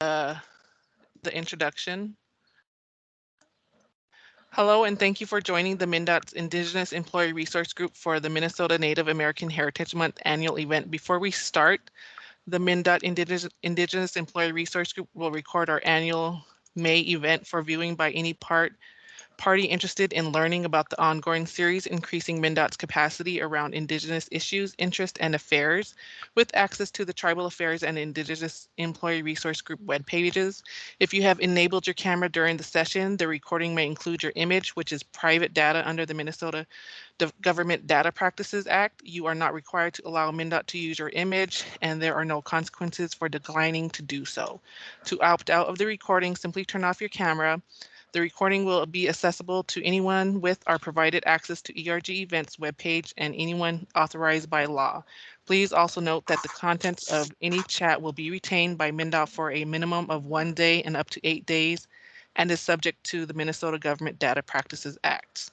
the introduction. Hello, and thank you for joining the MnDOT's Indigenous Employee Resource Group for the Minnesota Native American Heritage Month annual event. Before we start, the MnDOT Indigenous Employee Resource Group will record our annual May event for viewing by any party interested in learning about the ongoing series Increasing MnDOT's Capacity Around Indigenous Issues, Interest, and Affairs, with access to the Tribal Affairs and Indigenous Employee Resource Group web pages. If you have enabled your camera during the session, the recording may include your image, which is private data under the Minnesota Government Data Practices Act. You are not required to allow MnDOT to use your image, and there are no consequences for declining to do so. To opt out of the recording, simply turn off your camera. The recording will be accessible to anyone with or provided access to IERG events webpage and anyone authorized by law. Please also note that the contents of any chat will be retained by MnDOT for a minimum of 1 day and up to 8 days and is subject to the Minnesota Government Data Practices Act.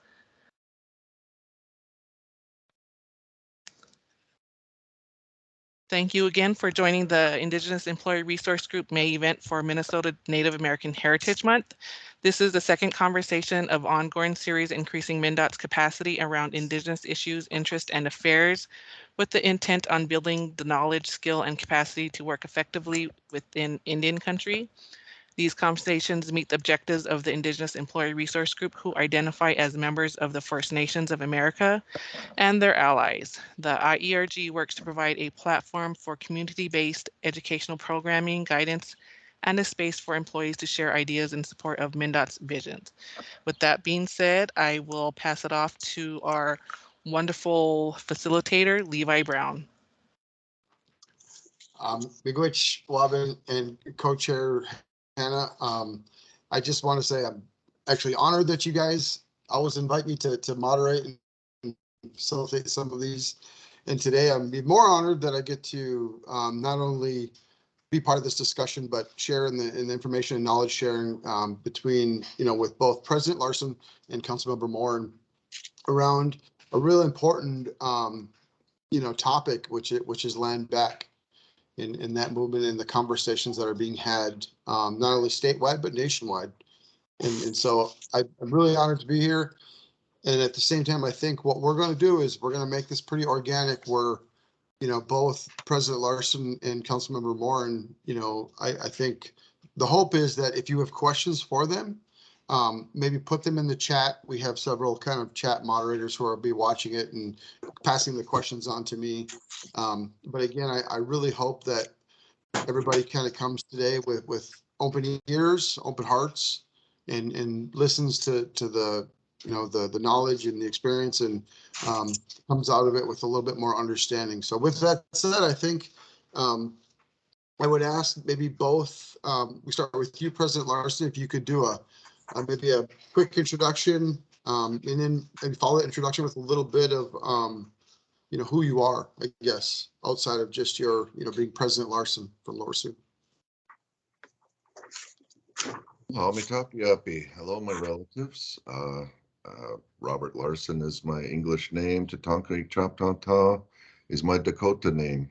Thank you again for joining the Indigenous Employee Resource Group May event for Minnesota Native American Heritage Month. This is the second conversation of ongoing series Increasing MnDOT's Capacity Around Indigenous Issues, Interest, and Affairs, with the intent on building the knowledge, skill, and capacity to work effectively within Indian country. These conversations meet the objectives of the Indigenous Employee Resource Group, who identify as members of the First Nations of America and their allies. The IERG works to provide a platform for community-based educational programming, guidance, and a space for employees to share ideas in support of MnDOT's visions. With that being said, I will pass it off to our wonderful facilitator, Levi Brown. Miigwech Wabin and co-chair Hannah. I just want to say I'm actually honored that you guys always invite me to moderate and facilitate some of these. And today I'm more honored that I get to not only be part of this discussion, but share in the information and knowledge sharing between, with both President Larson and Councilmember Moore around a real important, topic, which is LANDBACK. In that movement and the conversations that are being had, not only statewide, but nationwide. And so I'm really honored to be here. And at the same time, I think what we're going to do is we're going to make this pretty organic where, both President Larson and Councilmember Moore, and, I think the hope is that if you have questions for them, maybe put them in the chat. We have several kind of chat moderators who will be watching it and passing the questions on to me. But again, I really hope that everybody kind of comes today with open ears, open hearts, and listens to the the knowledge and the experience, and comes out of it with a little bit more understanding. So with that said, I think I would ask maybe both. We start with you, President Larson, if you could do maybe a quick introduction, and follow that introduction with a little bit of who you are, I guess, outside of just your being President Larson from Lower Sioux. Hello, my relatives. Robert Larson is my English name. Tatanka Chaptanta is my Dakota name.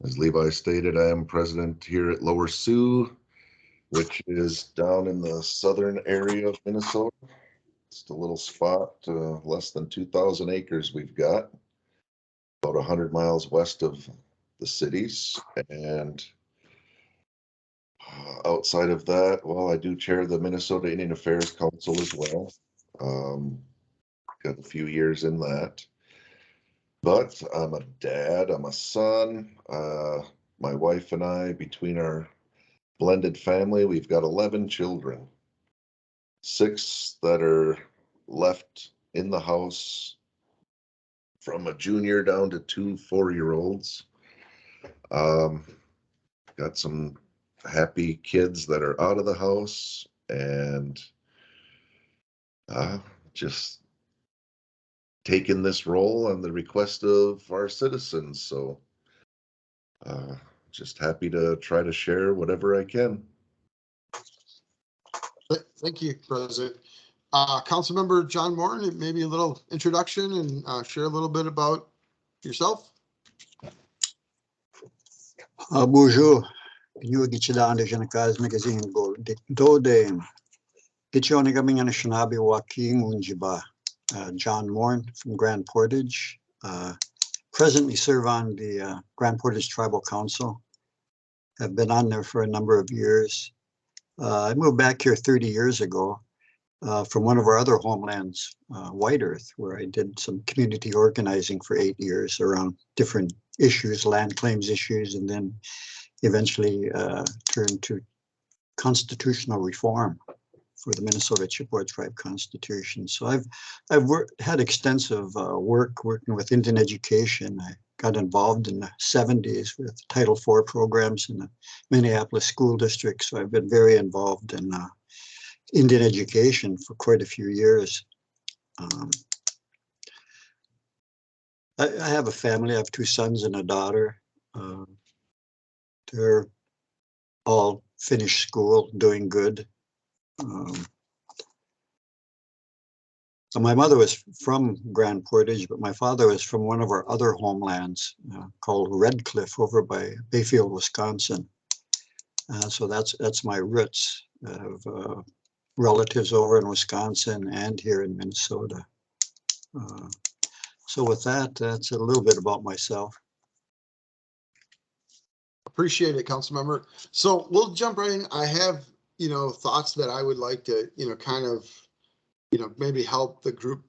As Levi stated, I am president here at Lower Sioux, which is down in the southern area of Minnesota. It's a little spot, less than 2,000 acres we've got, about 100 miles west of the cities. And outside of that, well, I do chair the Minnesota Indian Affairs Council as well. Got a few years in that. But I'm a dad, I'm a son. My wife and I, between our blended family, we've got 11 children. 6 that are left in the house, from a junior down to 2 4-year-olds. Got some happy kids that are out of the house, and just taking this role on the request of our citizens. So just happy to try to share whatever I can. Thank you, President. Councilmember John Morton, maybe a little introduction and share a little bit about yourself. Bonjour. Inyo gichidaan de Janakaz magazine go do de Gichoni kami nga na sinabi Joaquin Unjiba, John Morn from Grand Portage. Presently serve on the Grand Portage Tribal Council. Have been on there for a number of years. I moved back here 30 years ago from one of our other homelands, White Earth, where I did some community organizing for 8 years around different issues, land claims issues, and then eventually turned to constitutional reform for the Minnesota Chippewa Tribe Constitution. So I've had extensive working with Indian education. I got involved in the 70s with Title IV programs in the Minneapolis school district. So I've been very involved in Indian education for quite a few years. I have a family. I have 2 sons and a daughter. They're all finished school, doing good. So my mother was from Grand Portage, but my father was from one of our other homelands called Red Cliff over by Bayfield, Wisconsin. So that's my roots of relatives over in Wisconsin and here in Minnesota. So with that, that's a little bit about myself. Appreciate it, council member. So we'll jump right in. I have, thoughts that I would like to, kind of, maybe help the group,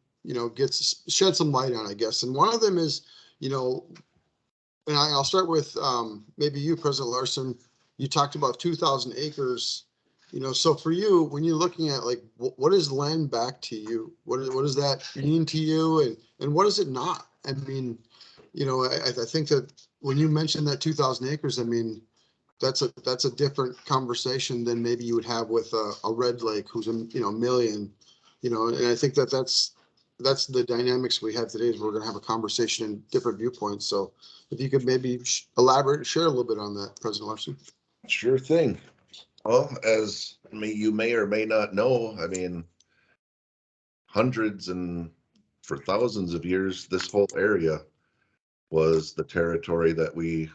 shed some light on, I guess. And one of them is, and I'll start with maybe you, President Larson. You talked about 2,000 acres. So for you, when you're looking at like, what is land back to you? What does that mean to you? And what is it not? I mean, I think that when you mentioned that 2,000 acres, I mean, that's a different conversation than maybe you would have with a Red Lake who's a million, and I think that's the dynamics we have today is we're going to have a conversation in different viewpoints. So if you could maybe elaborate and share a little bit on that, President Larson. Sure thing. Well, as you may or may not know, I mean, hundreds and for thousands of years, this whole area was the territory that we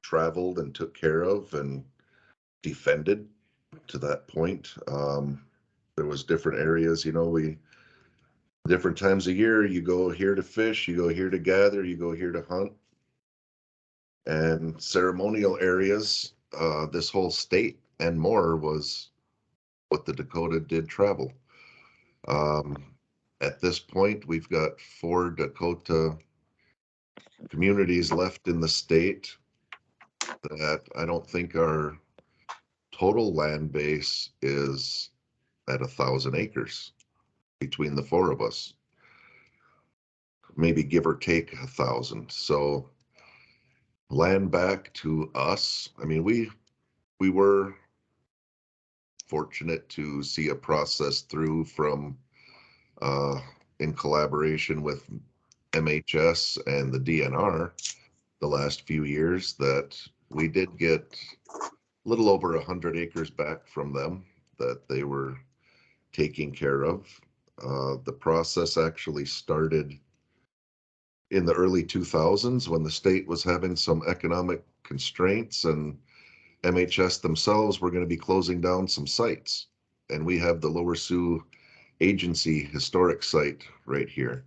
traveled and took care of and defended to that point. There was different areas, different times of year, you go here to fish, you go here to gather, you go here to hunt. And ceremonial areas, this whole state and more was what the Dakota did travel. At this point, we've got 4 Dakota communities left in the state that I don't think our total land base is at 1,000 acres between the 4 of us, maybe give or take 1,000. So land back to us, I mean, we were fortunate to see a process through from in collaboration with MHS and the DNR the last few years that we did get a little over 100 acres back from them that they were taking care of. The process actually started in the early 2000s when the state was having some economic constraints and MHS themselves were going to be closing down some sites. And we have the Lower Sioux Agency historic site right here.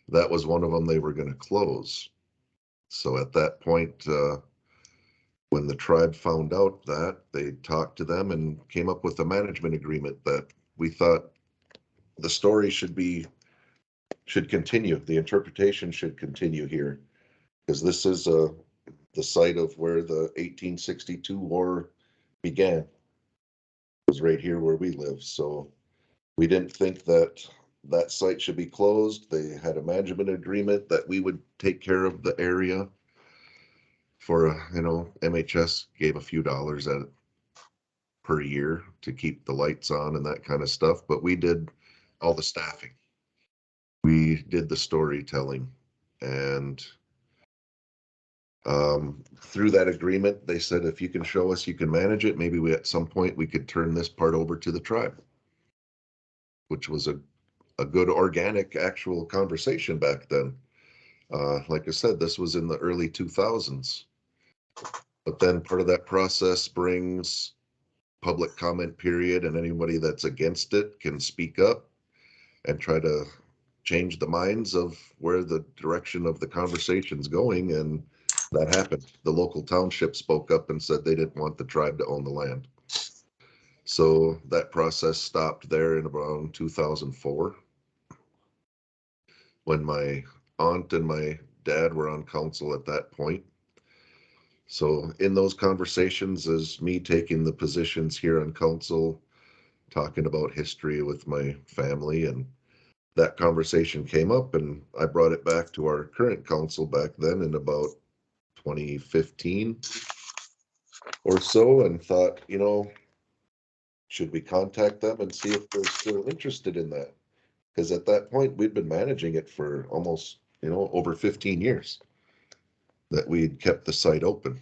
That was one of them they were going to close. So at that point, when the tribe found out that, they talked to them and came up with a management agreement that we thought the story should continue. The interpretation should continue here because this is the site of where the 1862 war began. It was right here where we live. So we didn't think that site should be closed. They had a management agreement that we would take care of the area for, MHS gave a few dollars per year to keep the lights on and that kind of stuff. But we did all the staffing. We did the storytelling, and through that agreement, they said, if you can show us you can manage it, maybe at some point we could turn this part over to the tribe, which was a good organic actual conversation back then. Like I said, this was in the early 2000s. But then part of that process brings public comment period, and anybody that's against it can speak up and try to change the minds of where the direction of the conversation's going. And that happened. The local township spoke up and said they didn't want the tribe to own the land. So that process stopped there in around 2004, when my aunt and my dad were on council at that point. So in those conversations is me taking the positions here on council, talking about history with my family, and that conversation came up and I brought it back to our current council back then in about 2015 or so, and thought, should we contact them and see if they're still interested in that? Because at that point we'd been managing it for almost, over 15 years that we'd kept the site open.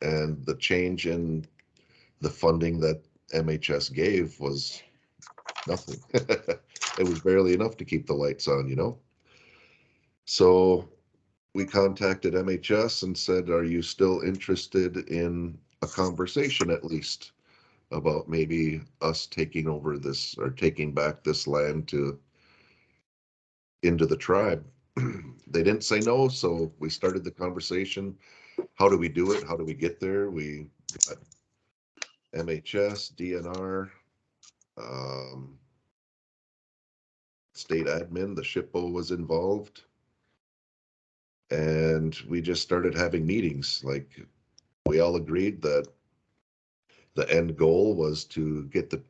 And the change in the funding that MHS gave was nothing. It was barely enough to keep the lights on. So we contacted MHS and said, are you still interested in a conversation at least about maybe us taking over this or taking back this land into the tribe? They didn't say no, so we started the conversation. How do we do it? How do we get there? We got MHS, DNR, state admin, the SHPO was involved. And we just started having meetings. Like, we all agreed that the end goal was to get the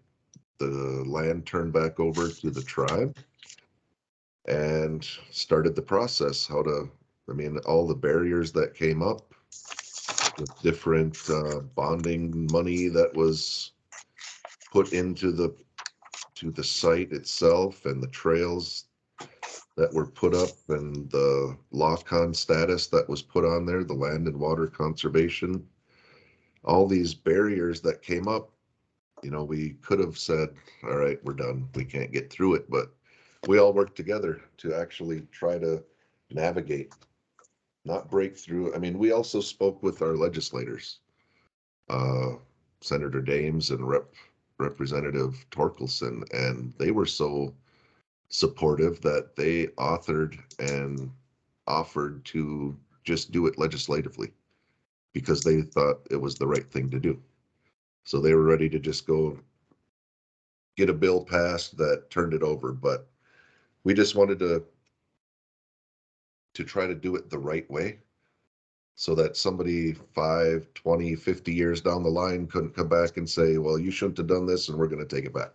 land turned back over to the tribe, and started the process. All the barriers that came up with different bonding money that was put into the site itself, and the trails that were put up, and the lock-on status that was put on there, the land and water conservation, all these barriers that came up. We could have said, all right, we're done, we can't get through it, but we all worked together to actually try to navigate, not break through. We also spoke with our legislators, Senator Dames and Representative Torkelson, and they were so supportive that they authored and offered to just do it legislatively because they thought it was the right thing to do. So they were ready to just go get a bill passed that turned it over. But we just wanted to try to do it the right way, so that somebody 5, 20, 50 years down the line couldn't come back and say, well, you shouldn't have done this and we're going to take it back.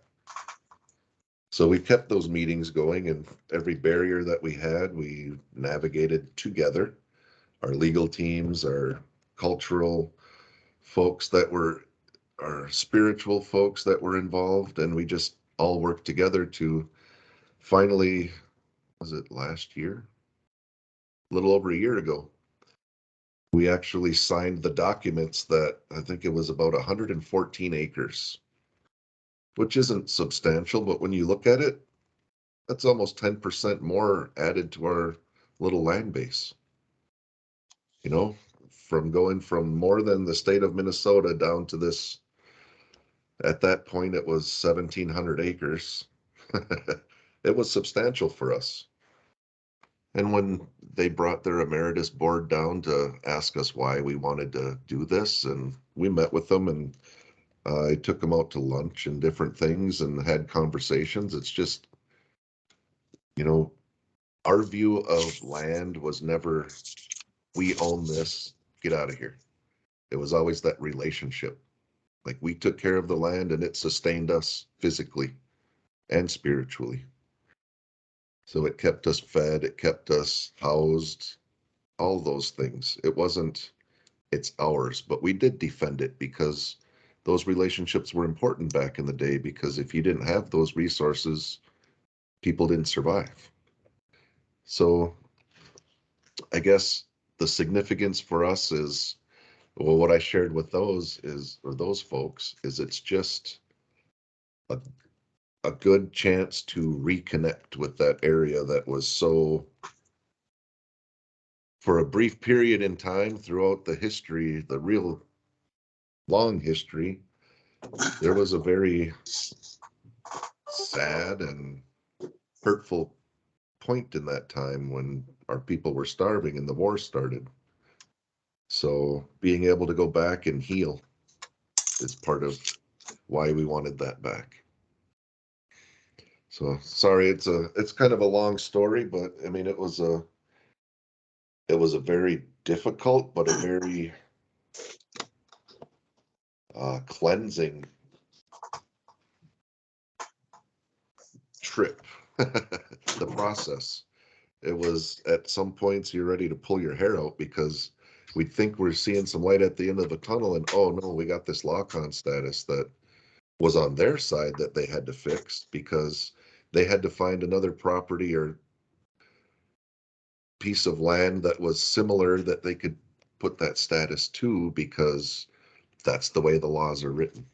So we kept those meetings going, and every barrier that we had, we navigated together. Our legal teams, our cultural folks our spiritual folks that were involved, and we just all worked together to finally, was it last year? A little over a year ago, we actually signed the documents that I think it was about 114 acres, which isn't substantial, but when you look at it, that's almost 10% more added to our little land base. From going from more than the state of Minnesota down to this, at that point, it was 1,700 acres. It was substantial for us. And when they brought their emeritus board down to ask us why we wanted to do this, and we met with them, and I took them out to lunch and different things and had conversations. It's just, our view of land was never, we own this, get out of here. It was always that relationship. Like, we took care of the land and it sustained us physically and spiritually. So it kept us fed, it kept us housed, all those things. It wasn't, it's ours, but we did defend it because those relationships were important back in the day, because if you didn't have those resources, people didn't survive. So I guess the significance for us is, well, what I shared with those folks is it's just a good chance to reconnect with that area that was so, for a brief period in time throughout the history, the real long history. There was a very sad and hurtful point in that time when our people were starving and the war started. So being able to go back and heal is part of why we wanted that back. So sorry, it's kind of a long story, but I mean it was a very difficult but a very cleansing trip. The process. It was at some points you're ready to pull your hair out because we think we're seeing some light at the end of the tunnel, and oh no, we got this lock-on status that was on their side that they had to fix because they had to find another property or piece of land that was similar that they could put that status to because that's the way the laws are written.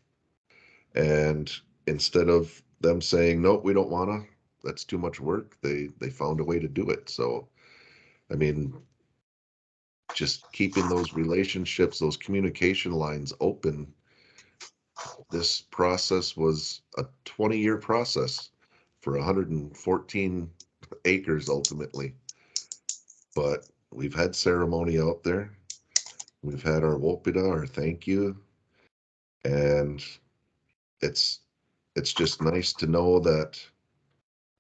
And instead of them saying, nope, we don't want to, that's too much work, they found a way to do it. So, I mean, just keeping those relationships, those communication lines open. This process was a 20-year process for 114 acres ultimately. But we've had ceremony out there. We've had our wopida, our thank you. And it's just nice to know that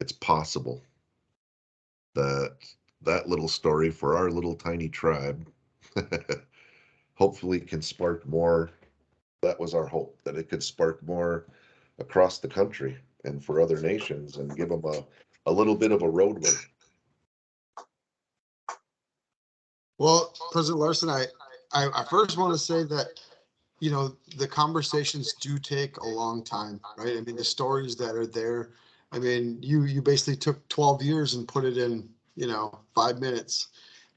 it's possible that that little story for our little tiny tribe hopefully can spark more. That was our hope, that it could spark more across the country and for other nations and give them a little bit of a roadway. Well, President Larson, I first want to say that, you know, the conversations do take a long time, right? I mean, the stories that are there, I mean, you basically took 12 years and put it in, you know, 5 minutes.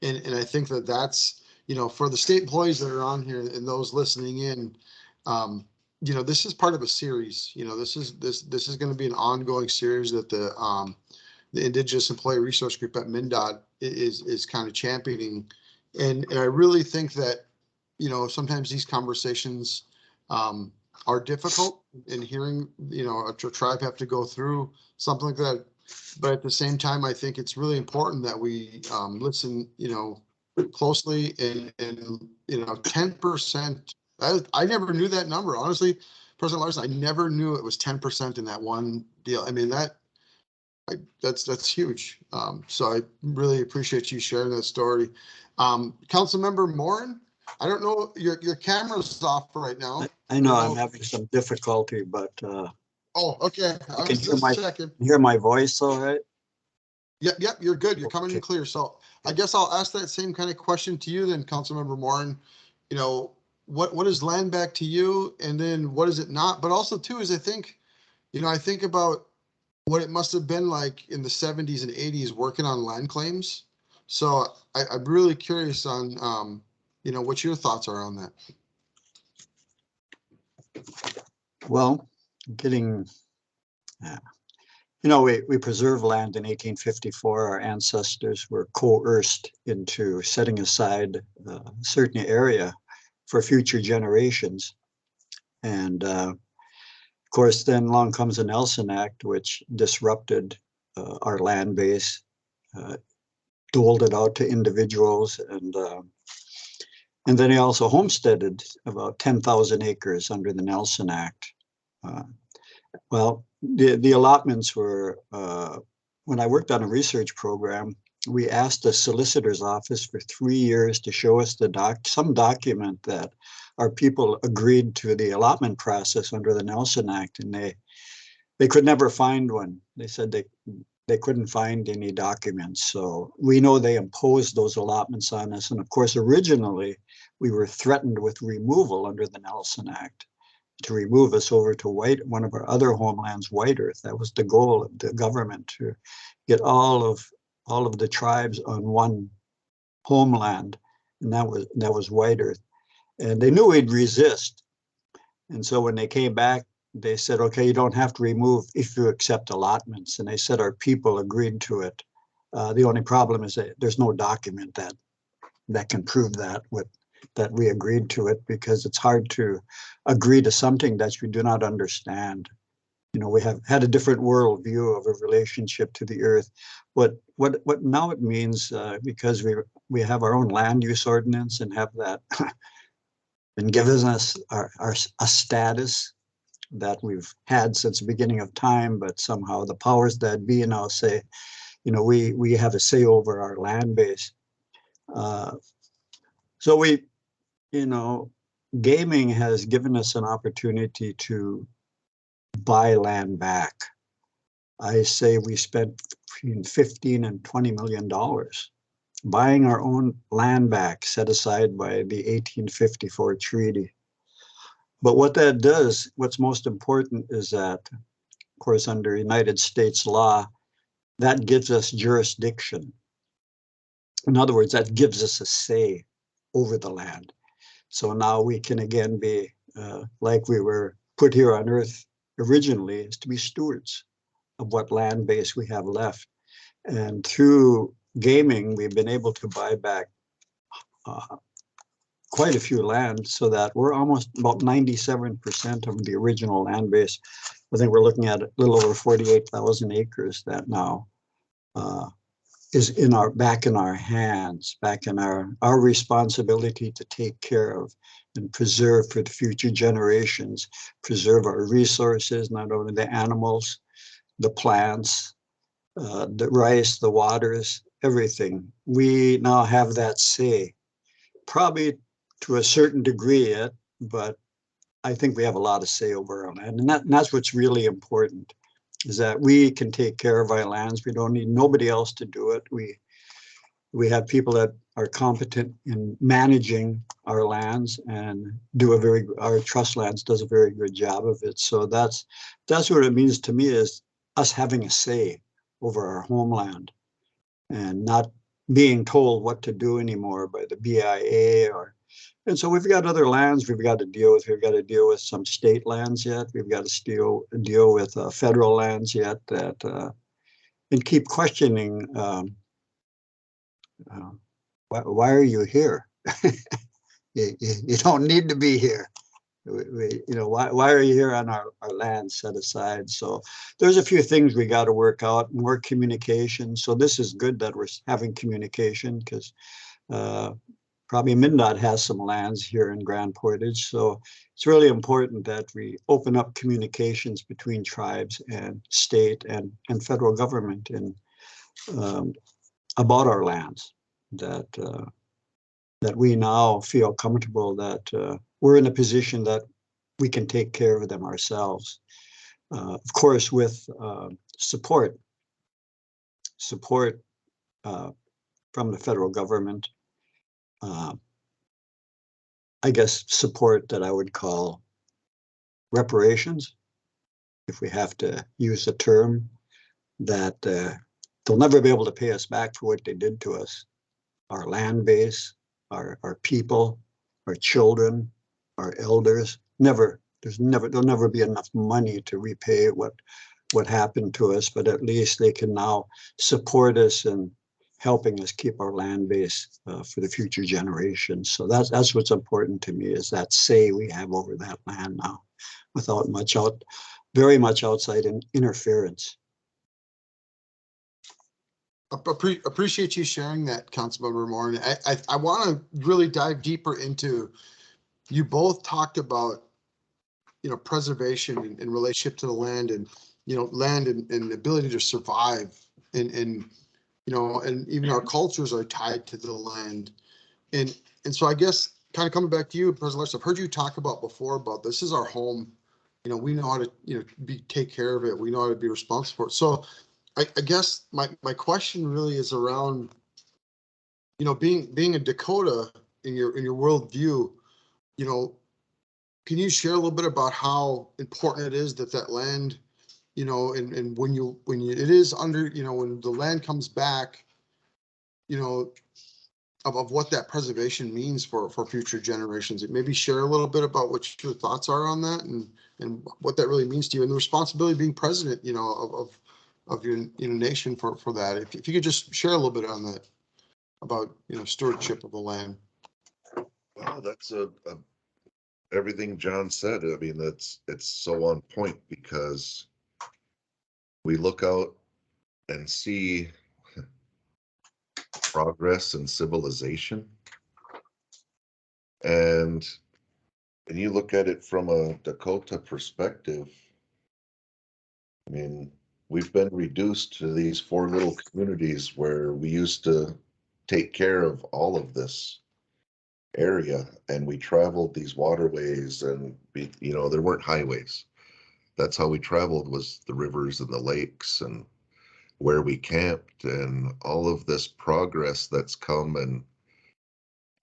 And I think that that's, you know, for the state employees that are on here and those listening in, you know, this is part of a series. You know, this is going to be an ongoing series that the Indigenous Employee Resource Group at MnDOT is kind of championing. And I really think that, you know, sometimes these conversations are difficult in hearing, you know, a tribe have to go through something like that. But at the same time, I think it's really important that we listen, you know, closely and you know, 10%. I never knew that number. Honestly, President Larson, I never knew it was 10% in that one deal. I mean, that's huge. So I really appreciate you sharing that story. Councilmember Morin, I don't know, your camera's off right now. I know I'm having some difficulty, but oh, okay. I can was just checking. hear my voice all right? Yep, you're good. You're coming in clear. So I guess I'll ask that same kind of question to you then, Councilmember Morin. You know, what is LANDBACK to you, and then what is it not? But also too is I think about what it must have been like in the 70s and 80s working on land claims. So I'm really curious on you know, what your thoughts are on that. Well, getting you know, we preserved land in 1854. Our ancestors were coerced into setting aside a certain area for future generations. And of course, then along comes the Nelson Act, which disrupted our land base, doled it out to individuals, and then he also homesteaded about 10,000 acres under the Nelson Act. Well, the allotments were, when I worked on a research program, we asked the solicitor's office for 3 years to show us some document that our people agreed to the allotment process under the Nelson Act, and they could never find one. They said they couldn't find any documents. So we know they imposed those allotments on us. And of course, originally, we were threatened with removal under the Nelson Act, to remove us over to one of our other homelands, White Earth. That was the goal of the government, to get all of the tribes on one homeland, and that was White Earth. And they knew we'd resist. And so when they came back, they said, okay, you don't have to remove if you accept allotments. And they said our people agreed to it. The only problem is that there's no document that can prove that that we agreed to it, because it's hard to agree to something that you do not understand. You know, we have had a different worldview of a relationship to the earth. What now it means, because we have our own land use ordinance and have that been given us a status that we've had since the beginning of time, but somehow the powers that be now say, you know, we have a say over our land base. So we, you know, gaming has given us an opportunity to buy land back. I say we spent between 15 and $20 million buying our own land back set aside by the 1854 treaty. But what that does, what's most important is that, of course, under United States law, that gives us jurisdiction. In other words, that gives us a say over the land. So now we can again be like we were put here on earth originally, is to be stewards of what land base we have left. And through gaming, we've been able to buy back quite a few land, so that we're almost about 97% of the original land base. I think we're looking at a little over 48,000 acres that now is back in our hands, back in our responsibility to take care of and preserve for the future generations, preserve our resources, not only the animals, the plants, the rice, the waters, everything. We now have that say, probably to a certain degree yet, but I think we have a lot of say over our land. And that's what's really important, is that we can take care of our lands. We don't need nobody else to do it. We have people that are competent in managing our lands and our trust lands does a very good job of it. So that's what it means to me, is us having a say over our homeland and not being told what to do anymore by the BIA and so we've got other lands we've got to deal with. We've got to deal with some state lands yet. We've got to deal with federal lands yet that and keep questioning. Why are you here? You don't need to be here. Why are you here on our land set aside? So there's a few things we got to work out, more communication. So this is good that we're having communication, because probably MnDOT has some lands here in Grand Portage. So it's really important that we open up communications between tribes and state and federal government and about our lands, that we now feel comfortable that we're in a position that we can take care of them ourselves. Of course, with support from the federal government. I guess support that I would call reparations, if we have to use a term, that they'll never be able to pay us back for what they did to us. Our land base, our people, our children, our elders, there'll never be enough money to repay what happened to us, but at least they can now support us in helping us keep our land base for the future generations. So that's what's important to me, is that say we have over that land now, without very much outside interference. Appreciate you sharing that, Councilmember Moore. I want to really dive deeper into, you both talked about, preservation in relationship to the land and, land and the ability to survive and even our cultures are tied to the land. And so I guess kind of coming back to you, President Larson, I've heard you talk about before about this is our home. We know how to, take care of it. We know how to be responsible for it. So I guess my question really is around, being a Dakota in your worldview, can you share a little bit about how important it is that land, and when it is under, when the land comes back, of what that preservation means for future generations? Maybe share a little bit about what your thoughts are on that and what that really means to you, and the responsibility of being president, of your nation for that. If you could just share a little bit on that, about stewardship of the land. Wow, that's everything John said. I mean, it's so on point because we look out and see progress and civilization, and you look at it from a Dakota perspective. I mean, we've been reduced to these 4 little communities where we used to take care of all of this area, and we traveled these waterways, and there weren't highways. That's how we traveled, was the rivers and the lakes and where we camped, and all of this progress that's come,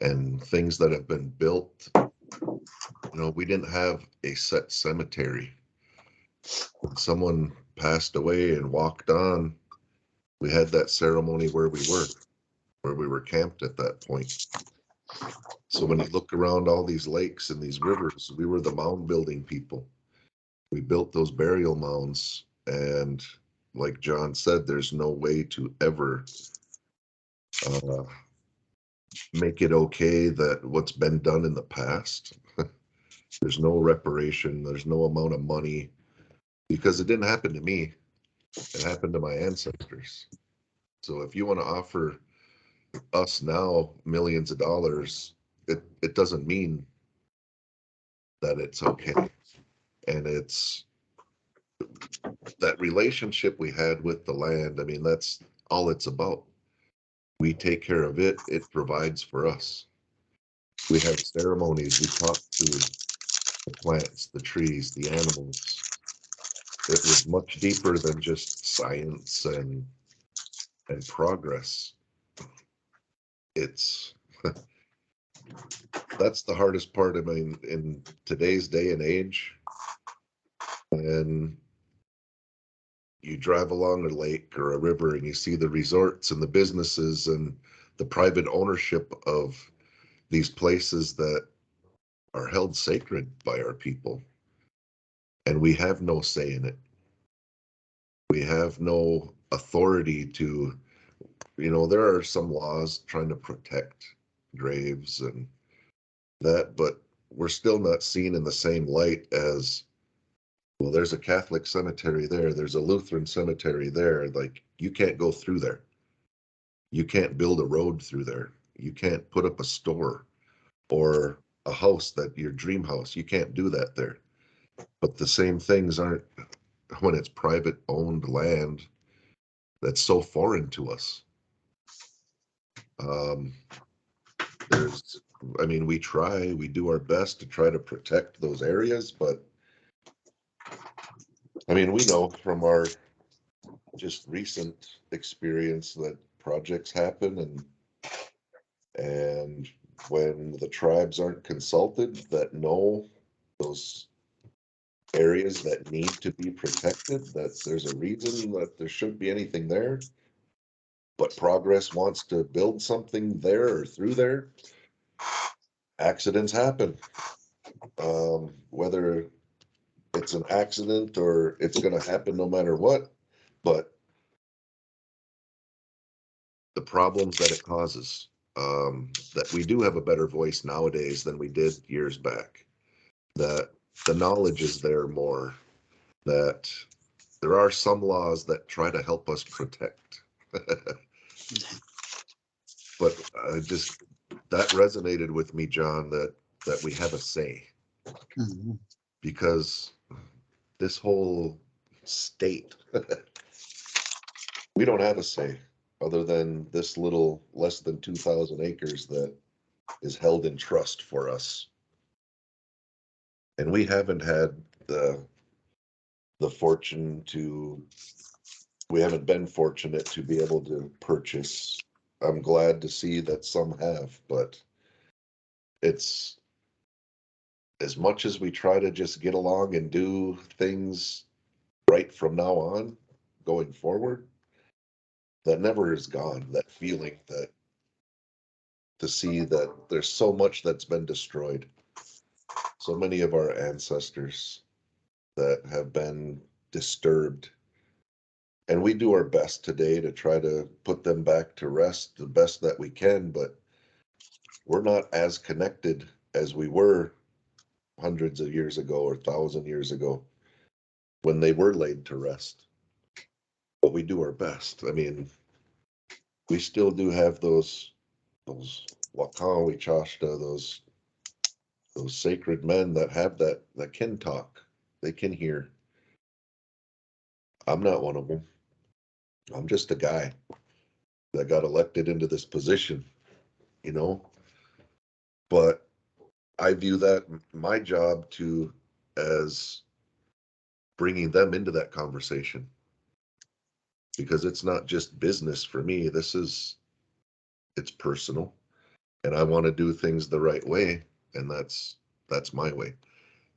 and things that have been built. We didn't have a set cemetery. When someone passed away and walked on, we had that ceremony where we were camped at that point. So when you look around all these lakes and these rivers, we were the mound building people. We built those burial mounds, and like John said, there's no way to ever make it okay that what's been done in the past. There's no reparation, there's no amount of money, because it didn't happen to me. It happened to my ancestors. So if you want to offer us now millions of dollars, it doesn't mean that it's okay. And it's that relationship we had with the land. I mean, that's all it's about. We take care of it, it provides for us. We have ceremonies, we talk to the plants, the trees, the animals. It was much deeper than just science and progress. It's that's the hardest part. I mean, in today's day and age, and you drive along a lake or a river and you see the resorts and the businesses and the private ownership of these places that are held sacred by our people, and we have no say in it. We have no authority to, there are some laws trying to protect graves and that, but we're still not seen in the same light as, well, there's a Catholic cemetery there, there's a Lutheran cemetery there. Like, you can't go through there. You can't build a road through there. You can't put up a store or a house, that your dream house. You can't do that there. But the same things aren't when it's private owned land that's so foreign to us. We do our best to try to protect those areas, but we know from our just recent experience that projects happen, and when the tribes aren't consulted, that know those areas that need to be protected, that there's a reason that there shouldn't be anything there, but progress wants to build something there or through there, accidents happen. Whether it's an accident or it's going to happen no matter what, but the problems that it causes, that we do have a better voice nowadays than we did years back, that the knowledge is there more, that there are some laws that try to help us protect. But that resonated with me, John, that we have a say. Mm-hmm. Because this whole state, we don't have a say other than this little less than 2,000 acres that is held in trust for us. And we haven't had we haven't been fortunate to be able to purchase. I'm glad to see that some have, but it's, as much as we try to just get along and do things right from now on, going forward, that never is gone. That feeling, that to see that there's so much that's been destroyed. So many of our ancestors that have been disturbed. And we do our best today to try to put them back to rest the best that we can, but we're not as connected as we were hundreds of years ago or 1,000 years ago when they were laid to rest. But we do our best. I mean, we still do have those Wakawi Chashta, those sacred men that have that can talk, they can hear. I'm not one of them. I'm just a guy that got elected into this position, you know. But I view that my job to as bringing them into that conversation, because it's not just business for me. It's personal, and I want to do things the right way, and that's my way.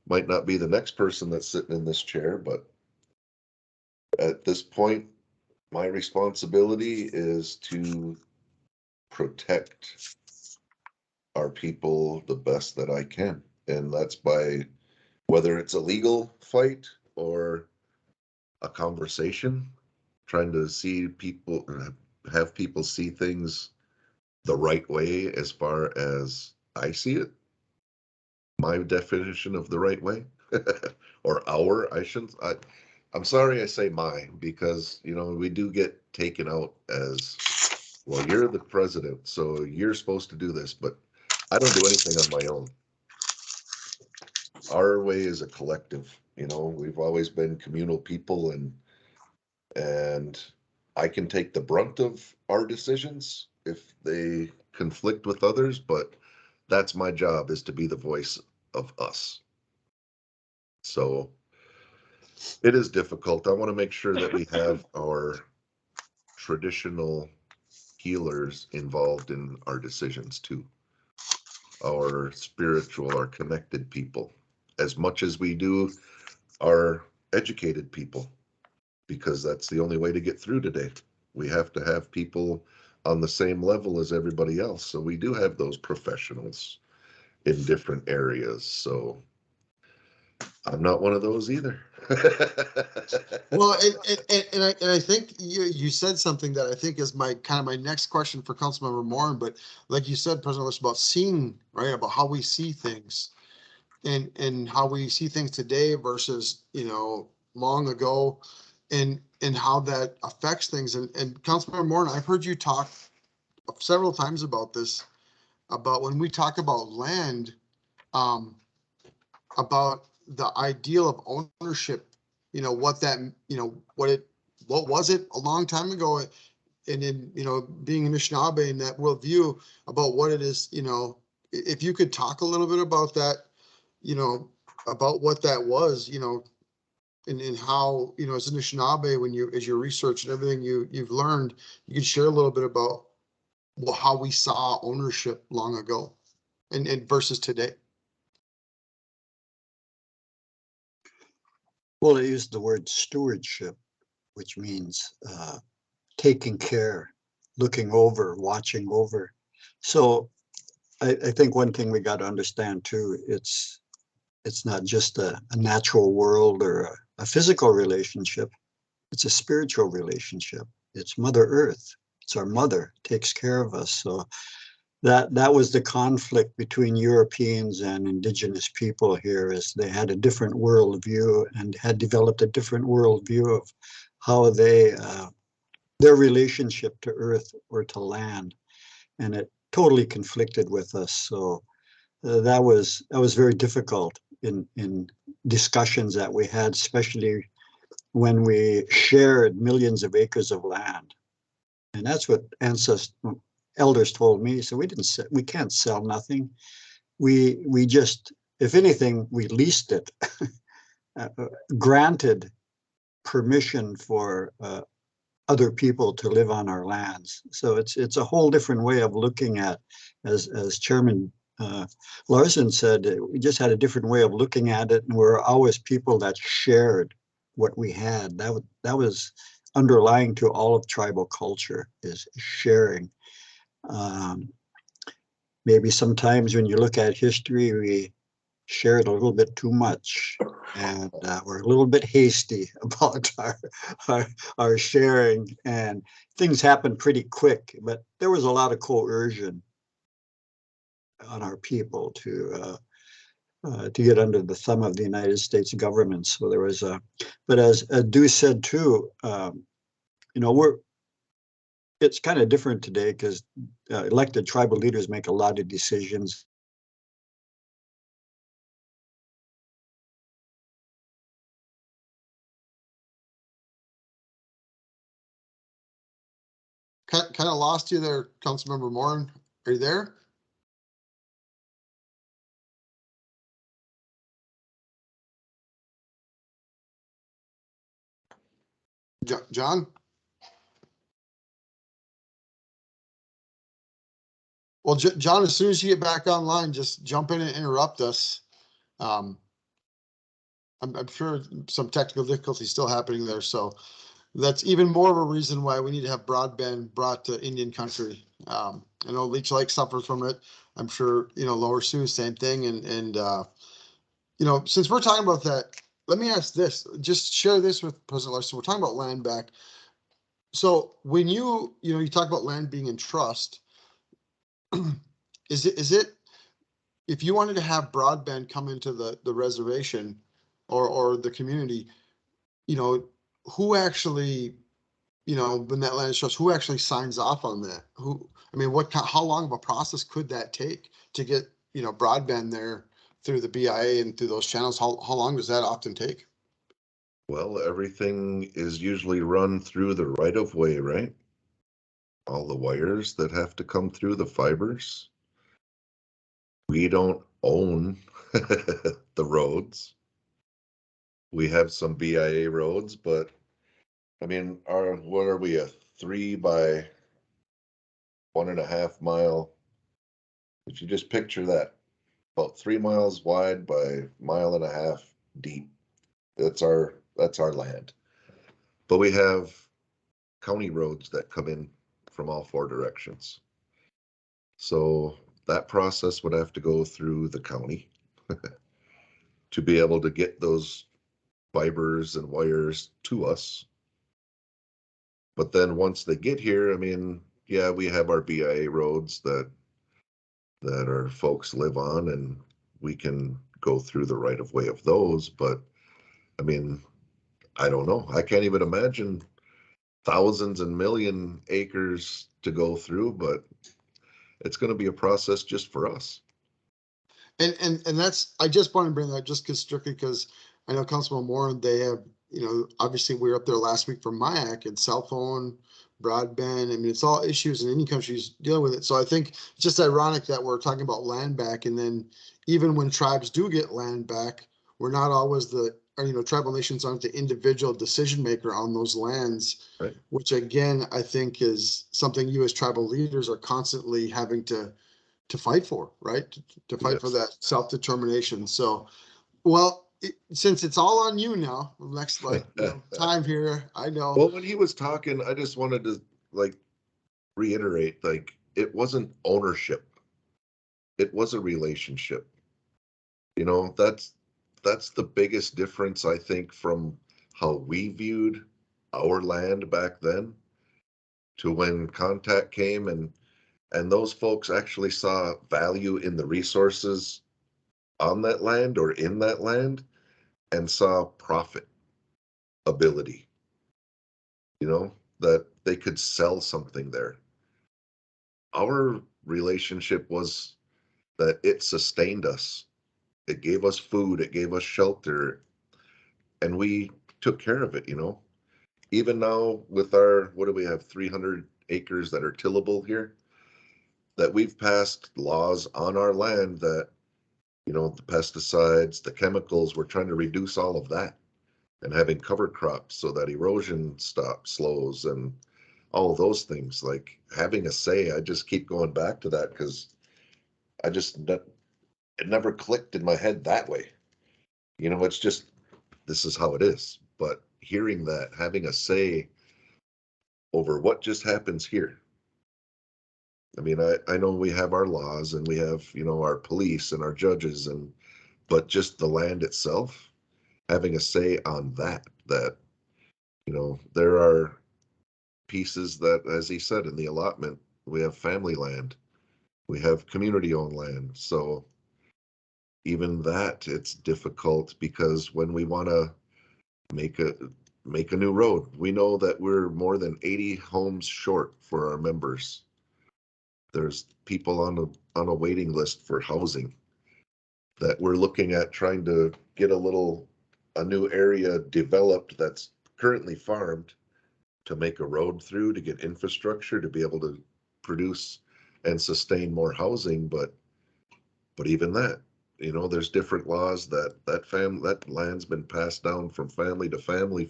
Might not be the next person that's sitting in this chair, but at this point, my responsibility is to protect our people the best that I can. And that's by whether it's a legal fight or a conversation, trying to see people, have people see things the right way as far as I see it. My definition of the right way, or I shouldn't, I'm sorry I say mine, because, you know, we do get taken out as, well, you're the president, so you're supposed to do this, but I don't do anything on my own. Our way is a collective, you know, we've always been communal people, and I can take the brunt of our decisions if they conflict with others, but that's my job, is to be the voice of us. So it is difficult. I want to make sure that we have our traditional healers involved in our decisions too. Our spiritual, our connected people, as much as we do our educated people, because that's the only way to get through today. We have to have people on the same level as everybody else. So we do have those professionals in different areas. So I'm not one of those either. Well, and I think you said something that I think is my next question for Councilmember Moore. But like you said, President Lewis, about seeing, right, about how we see things, and how we see things today versus, you know, long ago, and how that affects things. And Councilmember Moore, I've heard you talk several times about this, about when we talk about land, um, about the ideal of ownership, you know, what that, you know, what was it a long time ago, and in, you know, being Anishinaabe in that worldview, about what it is, you know, if you could talk a little bit about that, you know, about what that was, you know, and how, you know, as Anishinaabe, when you, as your research and everything you've learned, you could share a little bit about how we saw ownership long ago and versus today. Well, I used the word stewardship, which means taking care, looking over, watching over. So I think one thing we got to understand too, it's not just a natural world or a physical relationship. It's a spiritual relationship. It's Mother Earth. It's our mother, takes care of us. So that was the conflict between Europeans and indigenous people here, is they had a different worldview and had developed a different worldview of how they their relationship to earth or to land, and it totally conflicted with us. So that was very difficult in discussions that we had, especially when we shared millions of acres of land. And that's what elders told me. So we can't sell nothing. We just, if anything, we leased it, granted permission for other people to live on our lands. So it's a whole different way of looking at, as Chairman Larson said, we just had a different way of looking at it, and we're always people that shared what we had. That was underlying to all of tribal culture, is sharing. Maybe sometimes when you look at history, we shared a little bit too much, and we're a little bit hasty about our sharing, and things happened pretty quick, but there was a lot of coercion on our people to get under the thumb of the United States government. So there was but as Deuce said too, you know, it's kind of different today because elected tribal leaders make a lot of decisions. Kind of lost you there, Councilmember Moran. Are you there? John? Well, John, as soon as you get back online, just jump in and interrupt us. I'm sure some technical difficulties still happening there, so that's even more of a reason why we need to have broadband brought to Indian country. I know Leech Lake suffers from it. I'm sure, you know, Lower Sioux, same thing. And you know, since we're talking about that, let me ask this, just share this with President Larson. We're talking about land back. So when you talk about land being in trust, is it, if you wanted to have broadband come into the reservation or the community, you know, who actually, you know, when that land is trust, who actually signs off on that? I mean, how long of a process could that take to get, you know, broadband there through the BIA and through those channels? How long does that often take? Well, everything is usually run through the right of way, right? All the wires that have to come through the fibers. We don't own the roads. We have some BIA roads, but I mean, what are we, a 3 by 1.5 mile? If you just picture that, about 3 miles wide by 1.5 miles deep. That's our land. But we have county roads that come in from all 4 directions. So that process would have to go through the county to be able to get those fibers and wires to us. But then once they get here, I mean, yeah, we have our BIA roads that our folks live on, and we can go through the right of way of those. But I mean, I don't know. I can't even imagine thousands and million acres to go through, but it's going to be a process just for us. And that's, I just want to bring that just strictly because I know Councilman Moore, they have, you know, obviously we were up there last week for MIAC and cell phone, broadband. I mean, it's all issues in any countries dealing with it. So I think it's just ironic that we're talking about land back. And then even when tribes do get land back, we're not always tribal nations aren't the individual decision maker on those lands, right? Which again, I think is something you as tribal leaders are constantly having to fight for, right? To fight Yes. for that self-determination. So, well, since it's all on you now, next time here, I know. Well, when he was talking, I just wanted to reiterate, it wasn't ownership. It was a relationship. You know, that's the biggest difference, I think, from how we viewed our land back then to when contact came, and those folks actually saw value in the resources on that land or in that land and saw profit ability, you know, that they could sell something there. Our relationship was that it sustained us. It gave us food, it gave us shelter, and we took care of it, you know. Even now with our, what do we have, 300 acres that are tillable here, that we've passed laws on our land that, you know, the pesticides, the chemicals, we're trying to reduce all of that and having cover crops so that erosion slows and all of those things. Like having a say, I just keep going back to that because it never clicked in my head that way. You know, it's just, this is how it is. But hearing that, having a say over what just happens here. I mean, I know we have our laws and we have, you know, our police and our judges, but just the land itself, having a say on that, you know, there are pieces that, as he said in the allotment, we have family land We have community-owned land, so even that, it's difficult because when we want to make a new road, we know that we're more than 80 homes short for our members. There's people on a waiting list for housing that we're looking at trying to get a new area developed that's currently farmed to make a road through to get infrastructure to be able to produce and sustain more housing. But even that, there's different laws that land's been passed down from family to family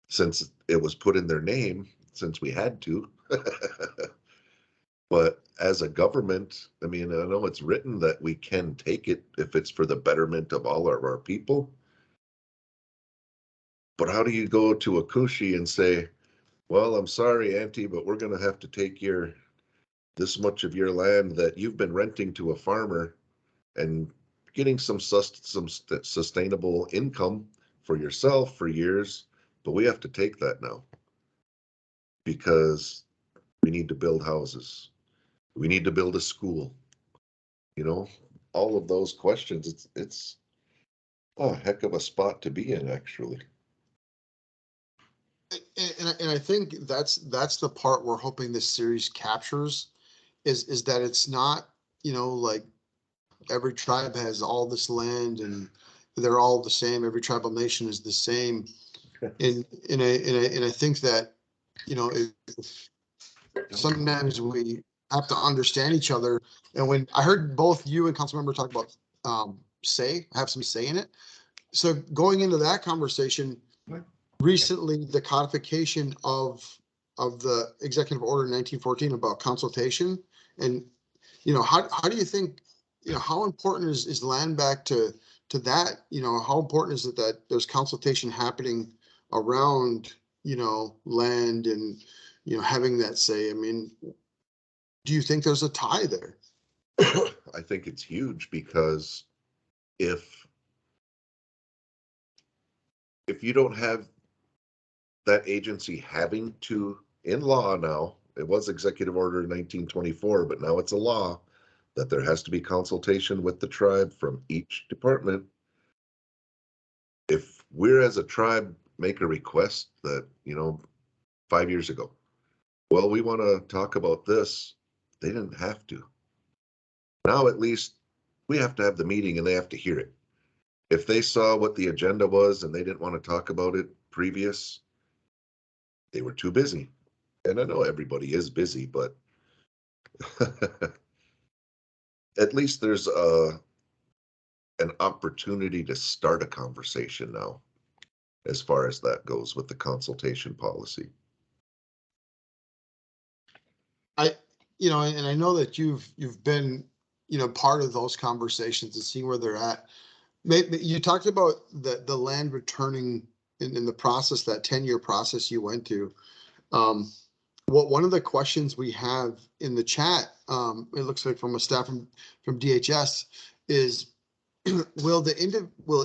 since it was put in their name, since we had to. But as a government, I mean, I know it's written that we can take it if it's for the betterment of all of our people. But how do you go to Akushi and say, well, I'm sorry, Auntie, but we're going to have to take this much of your land that you've been renting to a farmer and getting some sustainable income for yourself for years, but we have to take that now because we need to build houses. We need to build a school. All of those questions, it's a heck of a spot to be in, actually. And I think that's the part we're hoping this series captures is that it's not, like every tribe has all this land and they're all the same. Every tribal nation is the same. And I think that, if sometimes we have to understand each other. And when I heard both you and Councilmember talk about have some say in it. So going into that conversation, recently the codification of the Executive Order 1914 about consultation, and how do you think, how important is LANDBACK to that? How important is it that there's consultation happening around land and having that say? I mean, do you think there's a tie there? I think it's huge because if you don't have that agency having to, in law now, it was Executive Order 1924, but now it's a law that there has to be consultation with the tribe from each department. If we're as a tribe make a request that, 5 years ago, well, we want to talk about this, they didn't have to. Now at least we have to have the meeting and they have to hear it. If they saw what the agenda was and they didn't want to talk about it previous, they were too busy. And I know everybody is busy, but at least there's an opportunity to start a conversation now, as far as that goes with the consultation policy. And I know that you've been, part of those conversations and seeing where they're at. Maybe you talked about the land returning in the process, that 10-year process you went to. One of the questions we have in the chat, it looks like from a staff from DHS, is will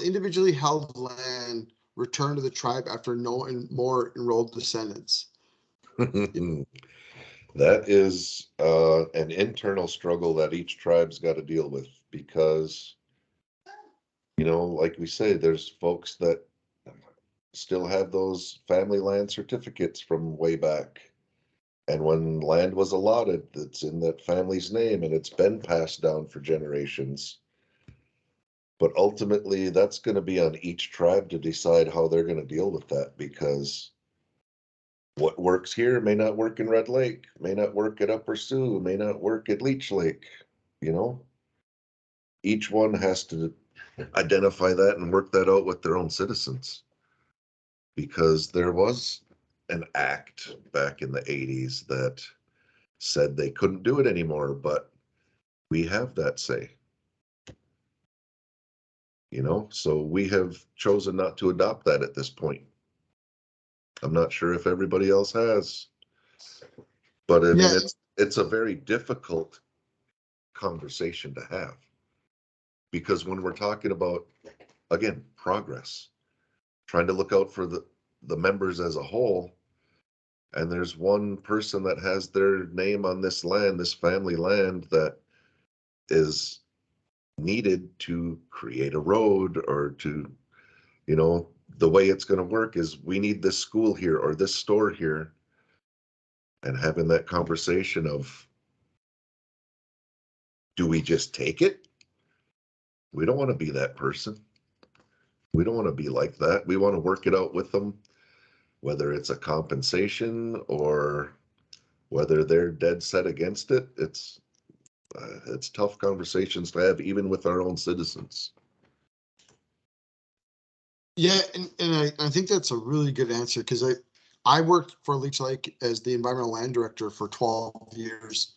individually held land return to the tribe after no more enrolled descendants? That is an internal struggle that each tribe's got to deal with because, like we say, there's folks that still have those family land certificates from way back. And when land was allotted, it's in that family's name and it's been passed down for generations. But ultimately, that's going to be on each tribe to decide how they're going to deal with that, because what works here may not work in Red Lake, may not work at Upper Sioux, may not work at Leech Lake. Each one has to identify that and work that out with their own citizens, because there was an act back in the 80s that said they couldn't do it anymore, but we have that say. So we have chosen not to adopt that at this point. I'm not sure if everybody else has, but I mean, it's a very difficult conversation to have, because when we're talking about, again, progress, trying to look out for the members as a whole, and there's one person that has their name on this land, this family land, that is needed to create a road, or to, you know, the way it's going to work is we need this school here or this store here, and having that conversation of, do we just take it? We don't want to be that person. We don't want to be like that. We want to work it out with them, whether it's a compensation or whether they're dead set against it. It's tough conversations to have, even with our own citizens. Yeah, and I think that's a really good answer, because I worked for Leech Lake as the environmental land director for 12 years,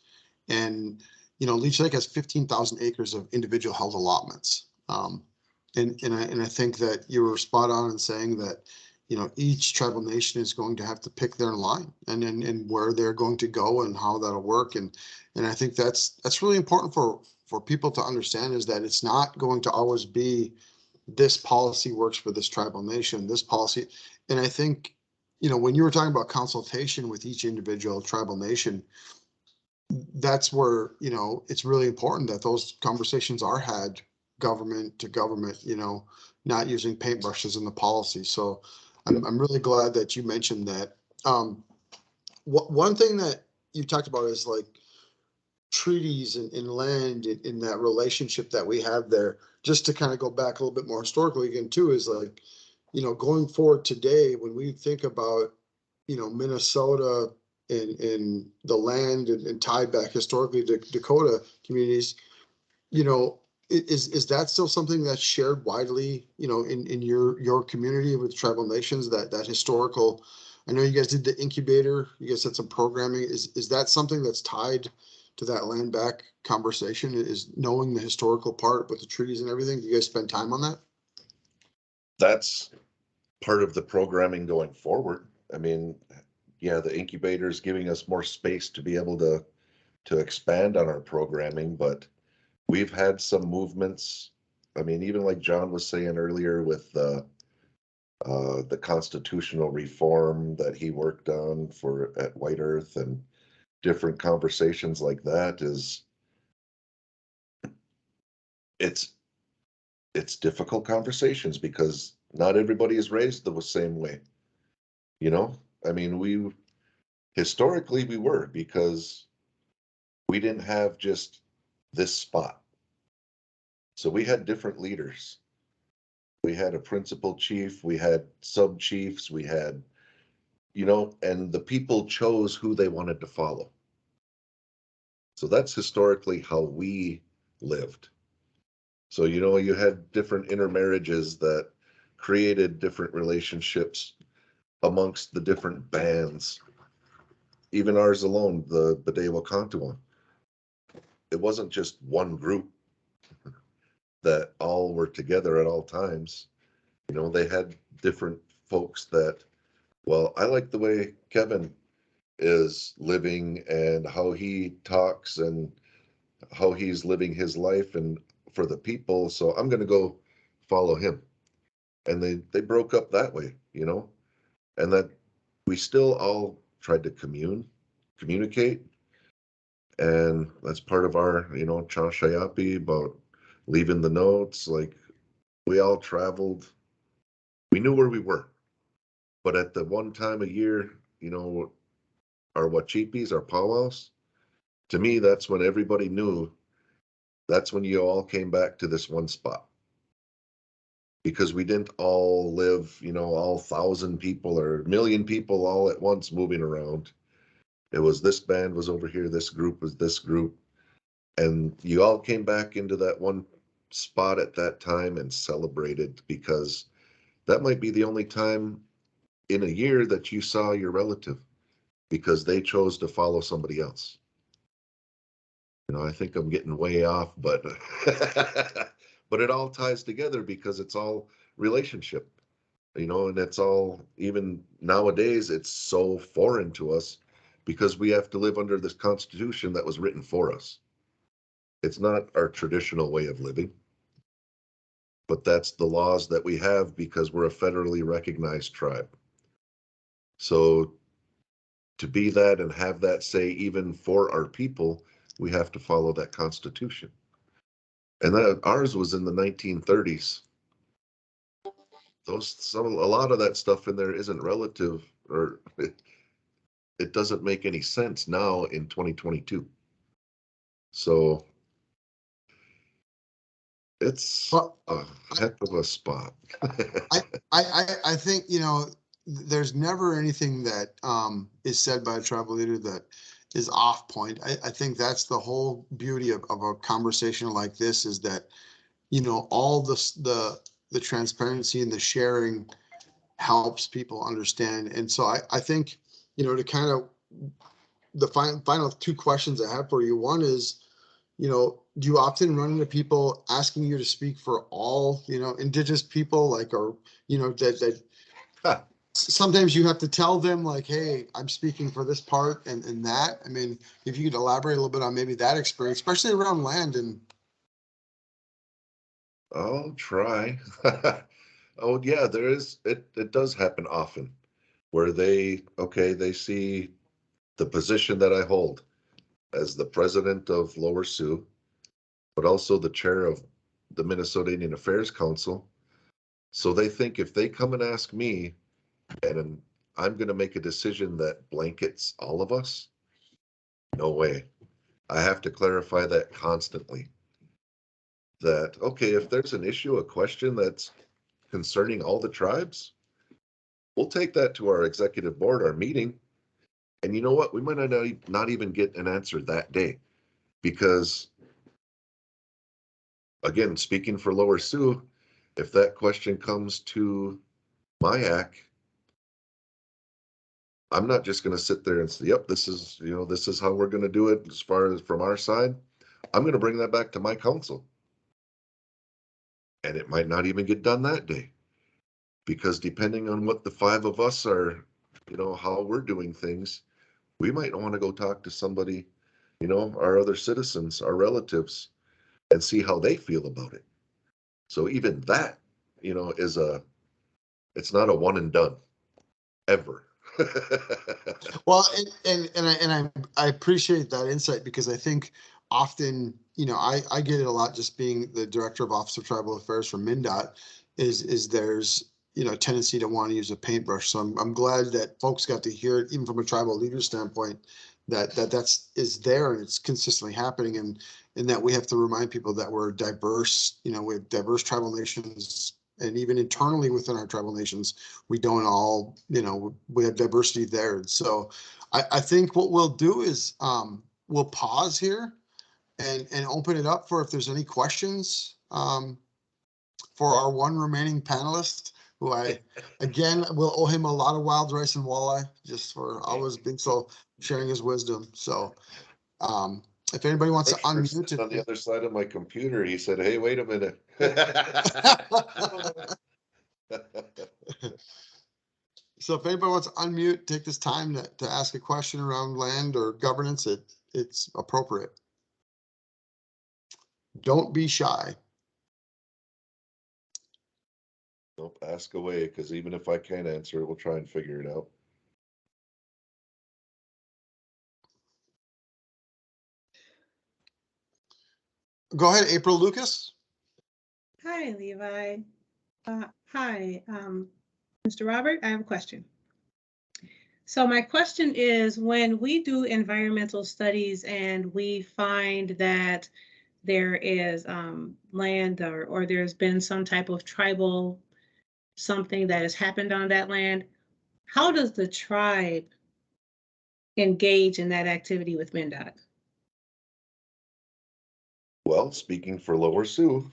and Leech Lake has 15,000 acres of individual held allotments. And I think that you were spot on in saying that each tribal nation is going to have to pick their line, and where they're going to go and how that'll work, and I think that's really important for people to understand, is that it's not going to always be this policy works for this tribal nation, this policy. And I think, when you were talking about consultation with each individual tribal nation, that's where, it's really important that those conversations are had government to government, not using paintbrushes in the policy. So I'm really glad that you mentioned that. One thing that you talked about is like treaties and land in that relationship that we have there. Just to kind of go back a little bit more historically again too, is like, going forward today, when we think about, Minnesota and the land and tie back historically to Dakota communities, is that still something that's shared widely, in your community with tribal nations, that historical? I know you guys did the incubator, you guys had some programming. Is that something that's tied to that land back conversation, is knowing the historical part with the treaties and everything? Do you guys spend time on that? That's part of the programming going forward. I mean, yeah, the incubator is giving us more space to be able to expand on our programming, but we've had some movements. I mean, even like John was saying earlier with the constitutional reform that he worked on at White Earth, and different conversations like that, it's difficult conversations because not everybody is raised the same way. I mean, historically we were, because we didn't have just this spot. So we had different leaders. We had a principal chief, we had sub chiefs, we had, and the people chose who they wanted to follow. So that's historically how we lived. So, you had different intermarriages that created different relationships amongst the different bands. Even ours alone, the Bede-Wakantua, it wasn't just one group that all were together at all times. They had different folks that, well, I like the way Kevin is living and how he talks and how he's living his life and for the people, so I'm going to go follow him. And they broke up that way, and that we still all tried to communicate. And that's part of our, Chashayapi, about leaving the notes. Like, we all traveled, we knew where we were, but at the one time a year, our Wachipis, our powwows, to me, that's when everybody knew, that's when you all came back to this one spot. Because we didn't all live, all 1,000 people or 1,000,000 people all at once moving around. It was this band was over here, this group was this group. And you all came back into that one spot at that time and celebrated, because that might be the only time in a year that you saw your relative, because they chose to follow somebody else. I think I'm getting way off, but but it all ties together because it's all relationship, and it's all, even nowadays, it's so foreign to us because we have to live under this constitution that was written for us. It's not our traditional way of living, but that's the laws that we have because we're a federally recognized tribe. So to be that and have that say, even for our people, we have to follow that Constitution. And that ours was in the 1930s. A lot of that stuff in there isn't relative, or it doesn't make any sense now in 2022. So it's a heck of a spot. I think, you know, there's never anything that is said by a tribal leader that is off point. I think that's the whole beauty of a conversation like this, is that, you know, all the transparency and the sharing helps people understand. And so I think, you know, to kind of the final two questions I have for you. One is, you know, do you often run into people asking you to speak for all, you know, Indigenous people, like, or, you know, that sometimes you have to tell them like, hey, I'm speaking for this part and that. I mean, if you could elaborate a little bit on maybe that experience, especially around land. And I'll try. Oh yeah, there is, it does happen often where they see the position that I hold as the president of Lower Sioux, but also the chair of the Minnesota Indian Affairs Council. So they think if they come and ask me, and I'm going to make a decision that blankets all of us, no way. I have to clarify that constantly. That, okay, if there's an issue, a question that's concerning all the tribes, we'll take that to our executive board, our meeting. And you know what? We might not even get an answer that day, because again, speaking for Lower Sioux, if that question comes to my AC, I'm not just going to sit there and say, yep, this is how we're going to do it as far as from our side. I'm going to bring that back to my council. And it might not even get done that day, because depending on what the five of us are, you know, how we're doing things, we might want to go talk to somebody, you know, our other citizens, our relatives, and see how they feel about it. So even that, you know, it's not a one and done ever. well, I appreciate that insight, because I think often, you know, I get it a lot just being the director of Office of Tribal Affairs for MnDOT, is there's, you know, tendency to want to use a paintbrush. So I'm glad that folks got to hear it, even from a tribal leader standpoint, that's there and it's consistently happening, and that we have to remind people that we're diverse. You know, we have diverse tribal nations, and even internally within our tribal nations, we don't all, you know, we have diversity there. And so I think what we'll do is we'll pause here and open it up for if there's any questions for our one remaining panelist, who I, again, will owe him a lot of wild rice and walleye, just for always being so, sharing his wisdom. So if anybody wants to unmute it. On the other side of my computer, he said, hey, wait a minute. So if anybody wants to unmute, take this time to ask a question around land or governance, it's appropriate. Don't be shy. Nope, ask away, because even if I can't answer it, we'll try and figure it out. Go ahead, April Lucas. Hi, Levi. Hi, Mr. Robert, I have a question. So my question is, when we do environmental studies and we find that there is land or there's been some type of tribal something that has happened on that land, how does the tribe engage in that activity with MnDOT? Well, speaking for Lower Sioux,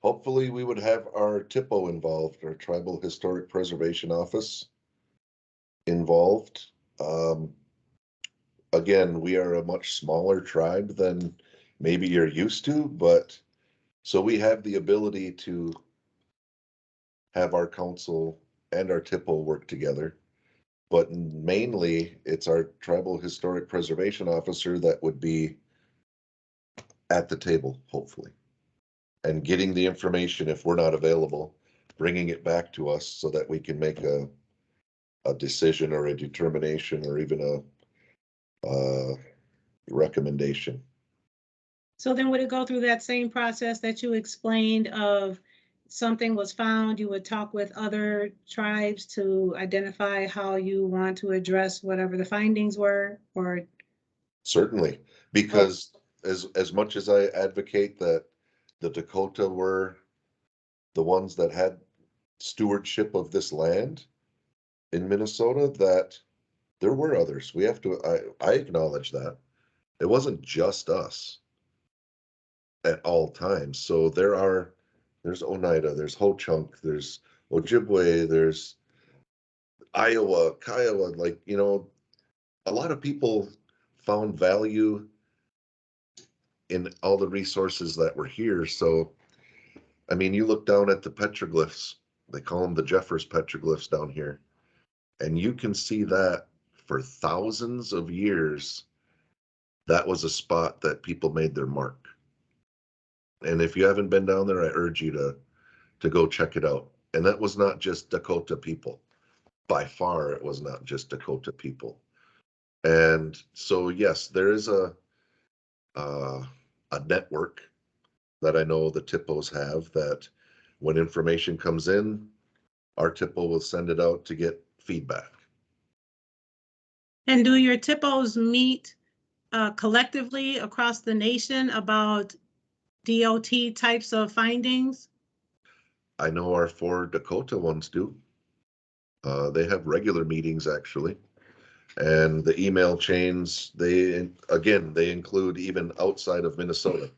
hopefully we would have our TIPO involved, our Tribal Historic Preservation Office involved. Again, we are a much smaller tribe than maybe you're used to, but so we have the ability to have our council and our TIPO work together. But mainly it's our Tribal Historic Preservation Officer that would be at the table, hopefully, and getting the information if we're not available, bringing it back to us so that we can make a a decision or a determination or even a recommendation. So then would it go through that same process that you explained of something was found, you would talk with other tribes to identify how you want to address whatever the findings were, or? Certainly, because as much as I advocate that the Dakota were the ones that had stewardship of this land in Minnesota, that there were others. We have to, I acknowledge that. It wasn't just us at all times. So there's Oneida, there's Ho Chunk, there's Ojibwe, there's Iowa, Kiowa, like, you know, a lot of people found value in all the resources that were here. So, I mean, you look down at the petroglyphs, they call them the Jeffers petroglyphs down here, and you can see that for thousands of years, that was a spot that people made their mark. And if you haven't been down there, I urge you to go check it out. And that was not just Dakota people. By far, it was not just Dakota people. And so, yes, there is a network that I know the TIPOs have, that when information comes in, our TIPO will send it out to get feedback. And do your TIPOs meet collectively across the nation about DOT types of findings? I know our 4 Dakota ones do. They have regular meetings, actually. And the email chains, they include even outside of Minnesota,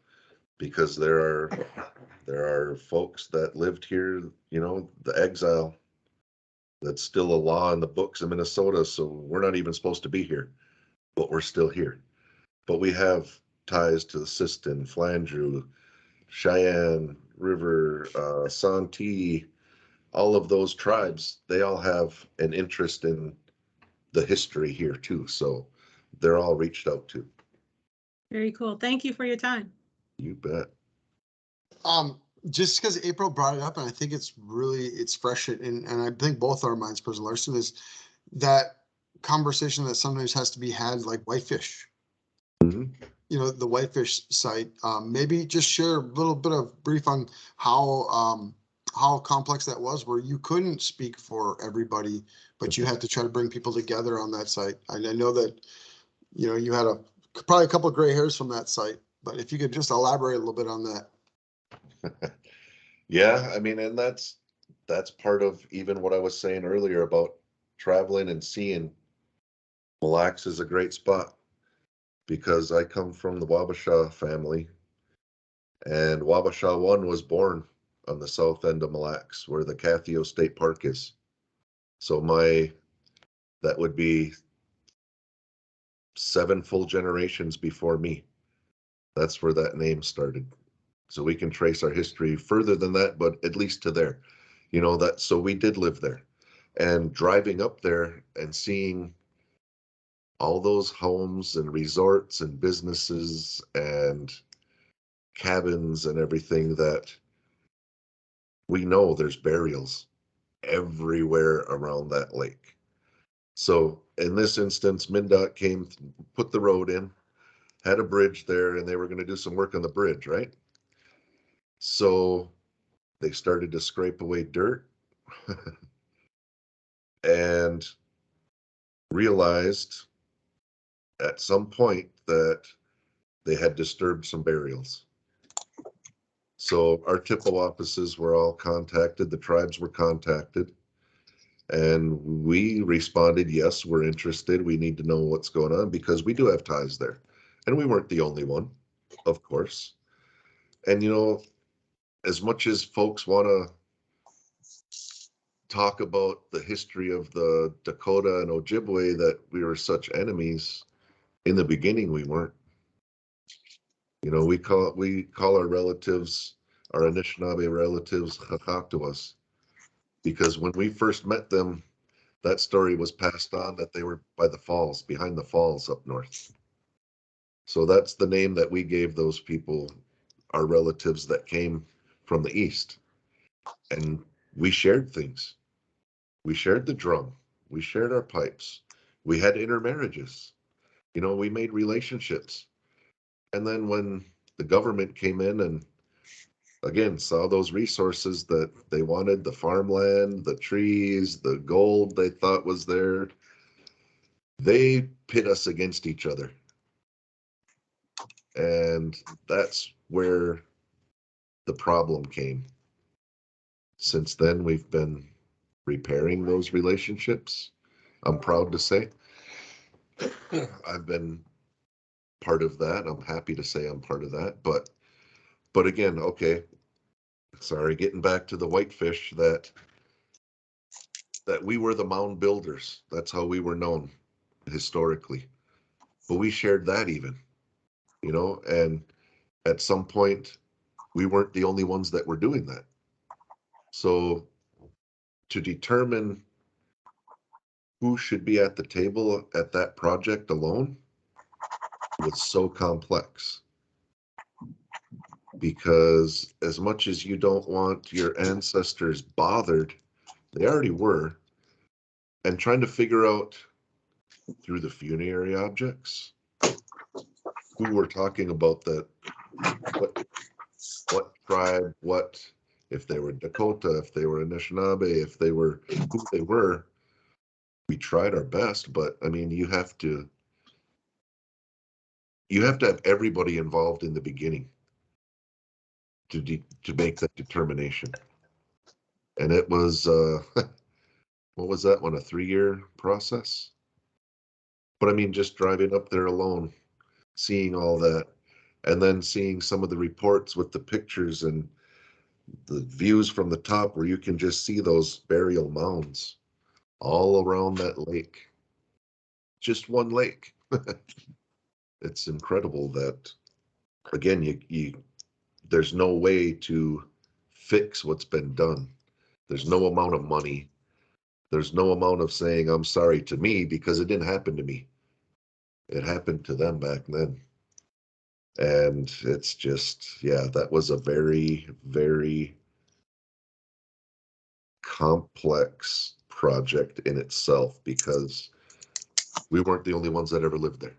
because there are folks that lived here, you know, the exile, that's still a law in the books in Minnesota. So we're not even supposed to be here, but we're still here. But we have ties to the Siston, Flandreau, Cheyenne River, Santee, all of those tribes. They all have an interest in the history here too. So they're all reached out to. Very cool. Thank you for your time. You bet. Just because April brought it up, and I think it's fresh, and I think both our minds, President Larson, is that conversation that sometimes has to be had, like whitefish. Mhm. You know, the whitefish site. Maybe just share a little bit of brief on how complex that was, where you couldn't speak for everybody, but you had to try to bring people together on that site. And I know that, you know, you had probably a couple of gray hairs from that site, but if you could just elaborate a little bit on that. Yeah, I mean, and that's part of even what I was saying earlier about traveling and seeing. Mille Lacs is a great spot because I come from the Wabasha family, and Wabasha 1 was born on the south end of Mille Lacs, where the Cathio State Park is. So that would be 7 full generations before me. That's where that name started. So we can trace our history further than that, but at least to there, you know, that, so we did live there. And driving up there and seeing all those homes and resorts and businesses and cabins and everything, that we know there's burials everywhere around that lake. So in this instance, MnDOT came, put the road in, had a bridge there, and they were going to do some work on the bridge, right? So they started to scrape away dirt and realized at some point that they had disturbed some burials. So our TIPO offices were all contacted, the tribes were contacted, and we responded, yes, we're interested. We need to know what's going on because we do have ties there. And we weren't the only one, of course. And, you know, as much as folks want to talk about the history of the Dakota and Ojibwe, that we were such enemies, in the beginning we weren't. You know, we call our relatives, our Anishinaabe relatives, Chakaktuas, because when we first met them, that story was passed on that they were by the falls, behind the falls up north. So that's the name that we gave those people, our relatives that came from the east. And we shared things. We shared the drum. We shared our pipes. We had intermarriages. You know, we made relationships. And then when the government came in and again saw those resources that they wanted, the farmland, the trees, the gold they thought was there, they pit us against each other. And that's where the problem came. Since then, we've been repairing those relationships. I'm proud to say I've been part of that. I'm happy to say I'm part of that. But again, okay, sorry, getting back to the whitefish, that we were the mound builders. That's how we were known historically. But we shared that even, you know, and at some point we weren't the only ones that were doing that. So to determine who should be at the table at that project alone was so complex. Because as much as you don't want your ancestors bothered, they already were, and trying to figure out through the funerary objects who we're talking about, that what tribe, what, if they were Dakota, if they were Anishinaabe, if they were who they were. We tried our best, but I mean, you have to have everybody involved in the beginning to make that determination. And it was what was that one, a 3-year process? But I mean, just driving up there alone, seeing all that, and then seeing some of the reports with the pictures and the views from the top where you can just see those burial mounds all around that lake. Just one lake. It's incredible that, again, there's no way to fix what's been done. There's no amount of money. There's no amount of saying, I'm sorry to me, because it didn't happen to me. It happened to them back then. And it's just, yeah, that was a very, very complex project in itself, because we weren't the only ones that ever lived there.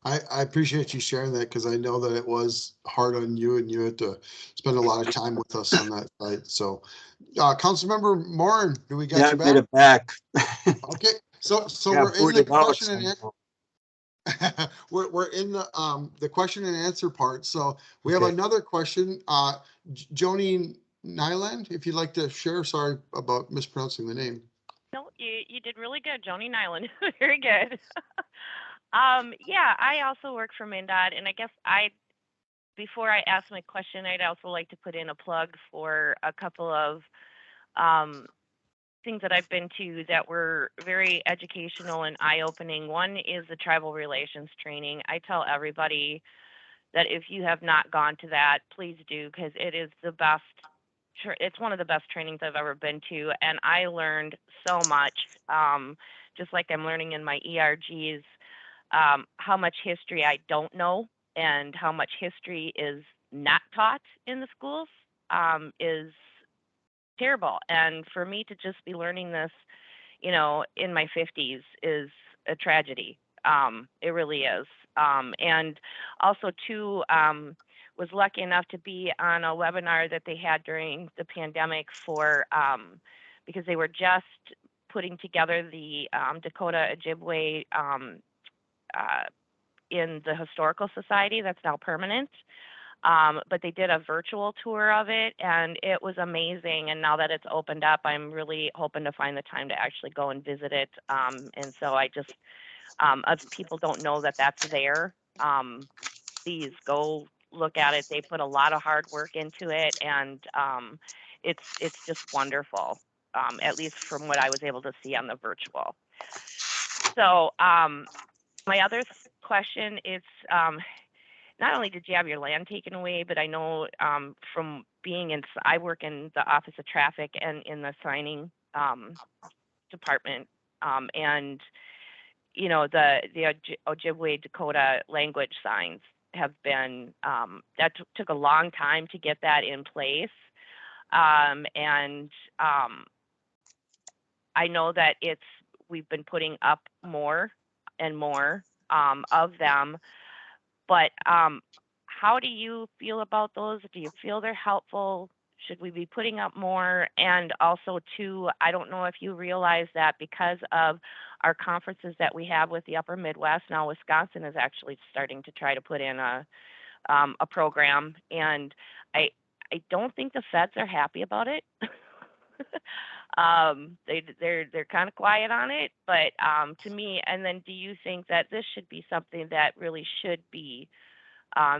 I appreciate you sharing that, because I know that it was hard on you, and you had to spend a lot of time with us on that site. So, Councilmember Morin, do we got Yeah, you I made back? it back. Okay, so Yeah, we're in poured the it out question and somehow. we're in the question and answer part. So we have Okay. another question. Joni Nyland, if you'd like to share. Sorry about mispronouncing the name. No, you did really good, Joni Nyland. Very good. Yeah, I also work for MnDOT, and I guess before I ask my question, I'd also like to put in a plug for a couple of things that I've been to that were very educational and eye-opening. One is the tribal relations training. I tell everybody that if you have not gone to that, please do, because it is the best. It's one of the best trainings I've ever been to, and I learned so much. Just like I'm learning in my ERGs, how much history I don't know and how much history is not taught in the schools is terrible. And for me to just be learning this, you know, in my 50s is a tragedy. It really is. And also, too, was lucky enough to be on a webinar that they had during the pandemic for because they were just putting together the Dakota Ojibwe in the Historical Society that's now permanent. But they did a virtual tour of it, and it was amazing. And now that it's opened up, I'm really hoping to find the time to actually go and visit it. And so I just, if people don't know that that's there, please go look at it. They put a lot of hard work into it, and it's just wonderful, at least from what I was able to see on the virtual. So my other question is, not only did you have your land taken away, but I know from being in, I work in the Office of Traffic and in the signing department, and you know, the Ojibwe Dakota language signs have been, that took a long time to get that in place. And I know that we've been putting up more and more of them, but how do you feel about those? Do you feel they're helpful? Should we be putting up more? And also too, I don't know if you realize that because of our conferences that we have with the upper Midwest, now Wisconsin is actually starting to try to put in a program, and I don't think the feds are happy about it. They're kind of quiet on it, but to me, and then do you think that this should be something that really should be,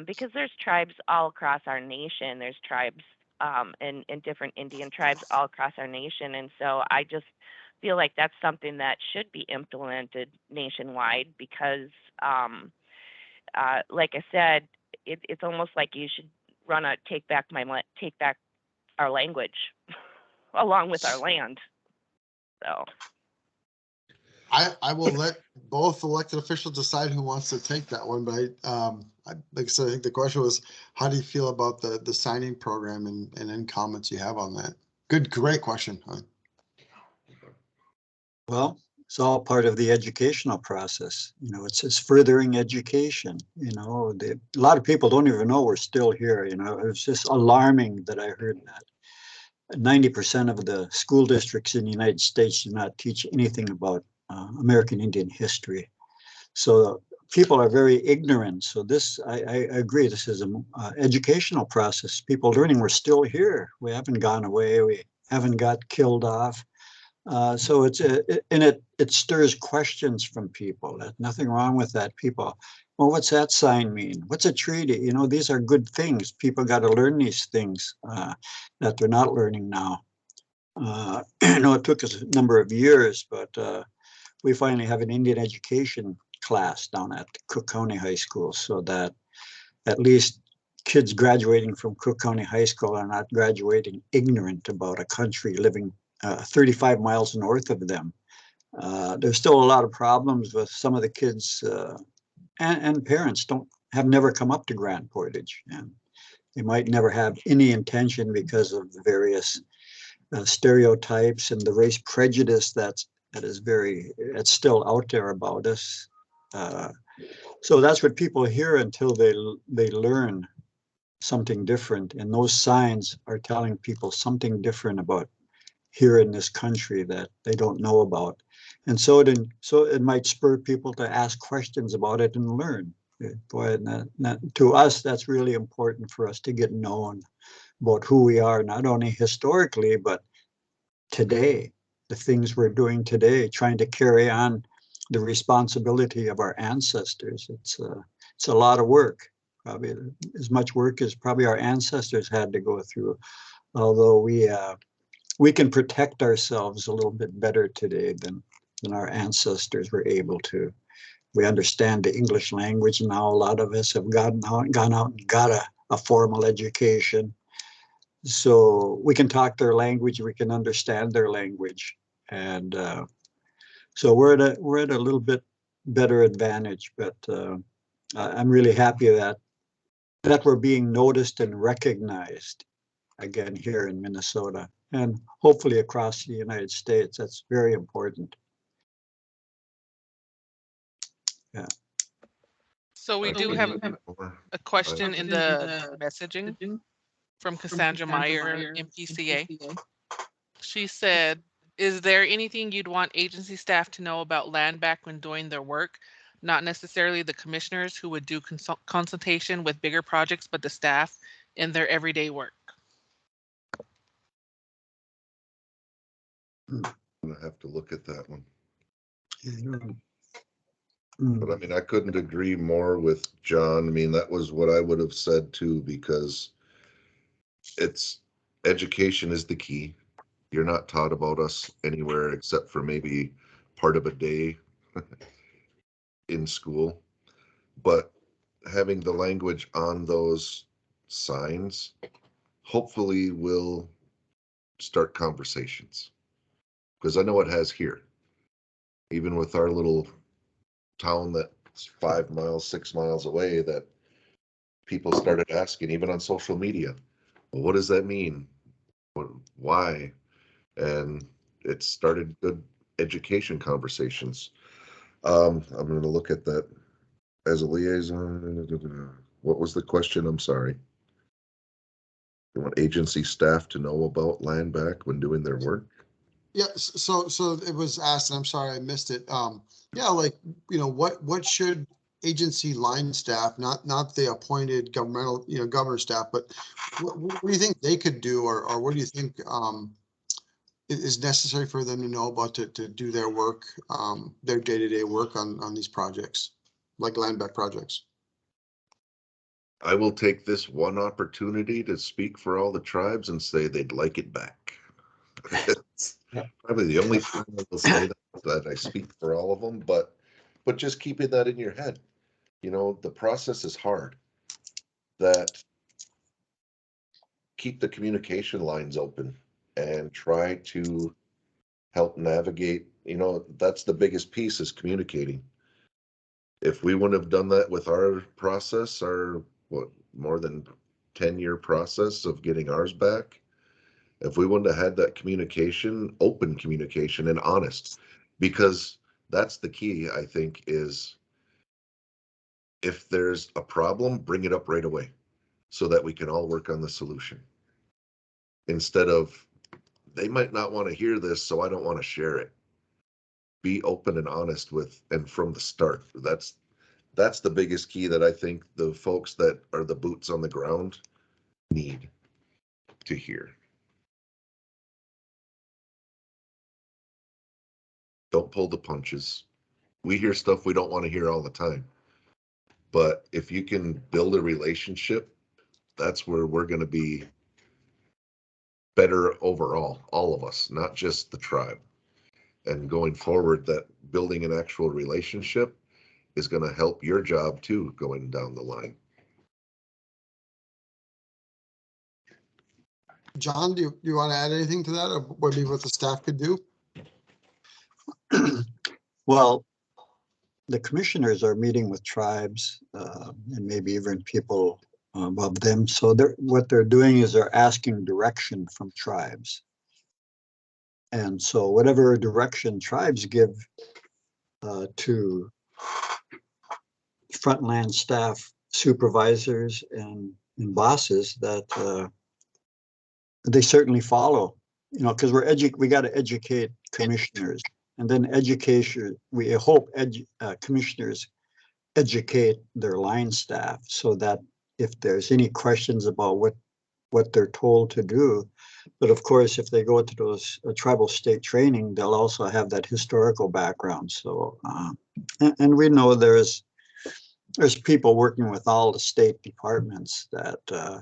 because there's tribes all across our nation, there's tribes and different Indian tribes all across our nation, and so I just feel like that's something that should be implemented nationwide because, like I said, it's almost like you should run a take back our language along with our land. So I will let both elected officials decide who wants to take that one, but like I said, I think the question was, how do you feel about the signing program and any comments you have on that? Great question. Well, it's all part of the educational process. It's furthering education. A lot of people don't even know we're still here. It was just alarming that I heard that 90% of the school districts in the United States do not teach anything about American Indian history. So people are very ignorant. So I agree. This is an educational process. People learning we're still here. We haven't gone away. We haven't got killed off. So it stirs questions from people. There's nothing wrong with that. People, well, what's that sign mean? What's a treaty? These are good things. People got to learn these things that they're not learning now. It took us a number of years, but we finally have an Indian education class down at Cook County High School, so that at least kids graduating from Cook County High School are not graduating ignorant about a country living 35 miles north of them. There's still a lot of problems with some of the kids and parents have never come up to Grand Portage, and they might never have any intention because of the various stereotypes and the race prejudice that's still out there about us. So that's what people hear until they learn something different, and those signs are telling people something different about here in this country that they don't know about. And so it might spur people to ask questions about it and learn. Boy, and to us, that's really important for us to get known about who we are, not only historically, but today, the things we're doing today, trying to carry on the responsibility of our ancestors. It's a lot of work, probably as much work as probably our ancestors had to go through, although we can protect ourselves a little bit better today than our ancestors were able to. We understand the English language now. A lot of us have gone out and got a formal education. So we can talk their language, we can understand their language. And so we're at a little bit better advantage, but I'm really happy that we're being noticed and recognized again here in Minnesota, and hopefully across the United States. That's very important. Yeah. So we do have a question in the messaging from Cassandra Meyer, MPCA. She said, is there anything you'd want agency staff to know about LANDBACK when doing their work? Not necessarily the commissioners who would do consultation with bigger projects, but the staff in their everyday work. I'm gonna have to look at that one. Yeah. But I mean, I couldn't agree more with John. I mean, that was what I would have said too, because education is the key. You're not taught about us anywhere except for maybe part of a day in school. But having the language on those signs hopefully will start conversations. Because I know it has here. Even with our little town that's 5 miles, 6 miles away, that people started asking, even on social media, well, what does that mean? Why? And it started good education conversations. I'm going to look at that as a liaison. What was the question? I'm sorry. You want agency staff to know about LANDBACK when doing their work? Yeah, so it was asked, and I'm sorry I missed it. Yeah, like, what should agency line staff, not the appointed governmental, governor staff, but what do you think they could do, or what do you think is necessary for them to know about to do their work, their day-to-day work on these projects, like LANDBACK projects? I will take this one opportunity to speak for all the tribes and say they'd like it back. It's probably the only time I will say that I speak for all of them, but just keeping that in your head. The process is hard. That keep the communication lines open and try to help navigate. That's the biggest piece, is communicating. If we wouldn't have done that with our process, our more than 10-year process of getting ours back, if we wouldn't have had that communication, open communication and honest, because that's the key, I think, is if there's a problem, bring it up right away so that we can all work on the solution. Instead of, they might not want to hear this, so I don't want to share it. Be open and honest and from the start. That's the biggest key that I think the folks that are the boots on the ground need to hear. Don't pull the punches. We hear stuff we don't want to hear all the time. But if you can build a relationship, that's where we're going to be better overall, all of us, not just the tribe. And going forward, that building an actual relationship is going to help your job too, going down the line. John, do you want to add anything to that, or what the staff could do? Well, the commissioners are meeting with tribes and maybe even people above them. So what they're doing is they're asking direction from tribes. And so whatever direction tribes give to frontline staff, supervisors, and bosses, that they certainly follow, because we got to educate commissioners, and then we hope commissioners educate their line staff so that if there's any questions about what they're told to do. But of course, if they go to those tribal state training, they'll also have that historical background. So, and we know there's people working with all the state departments that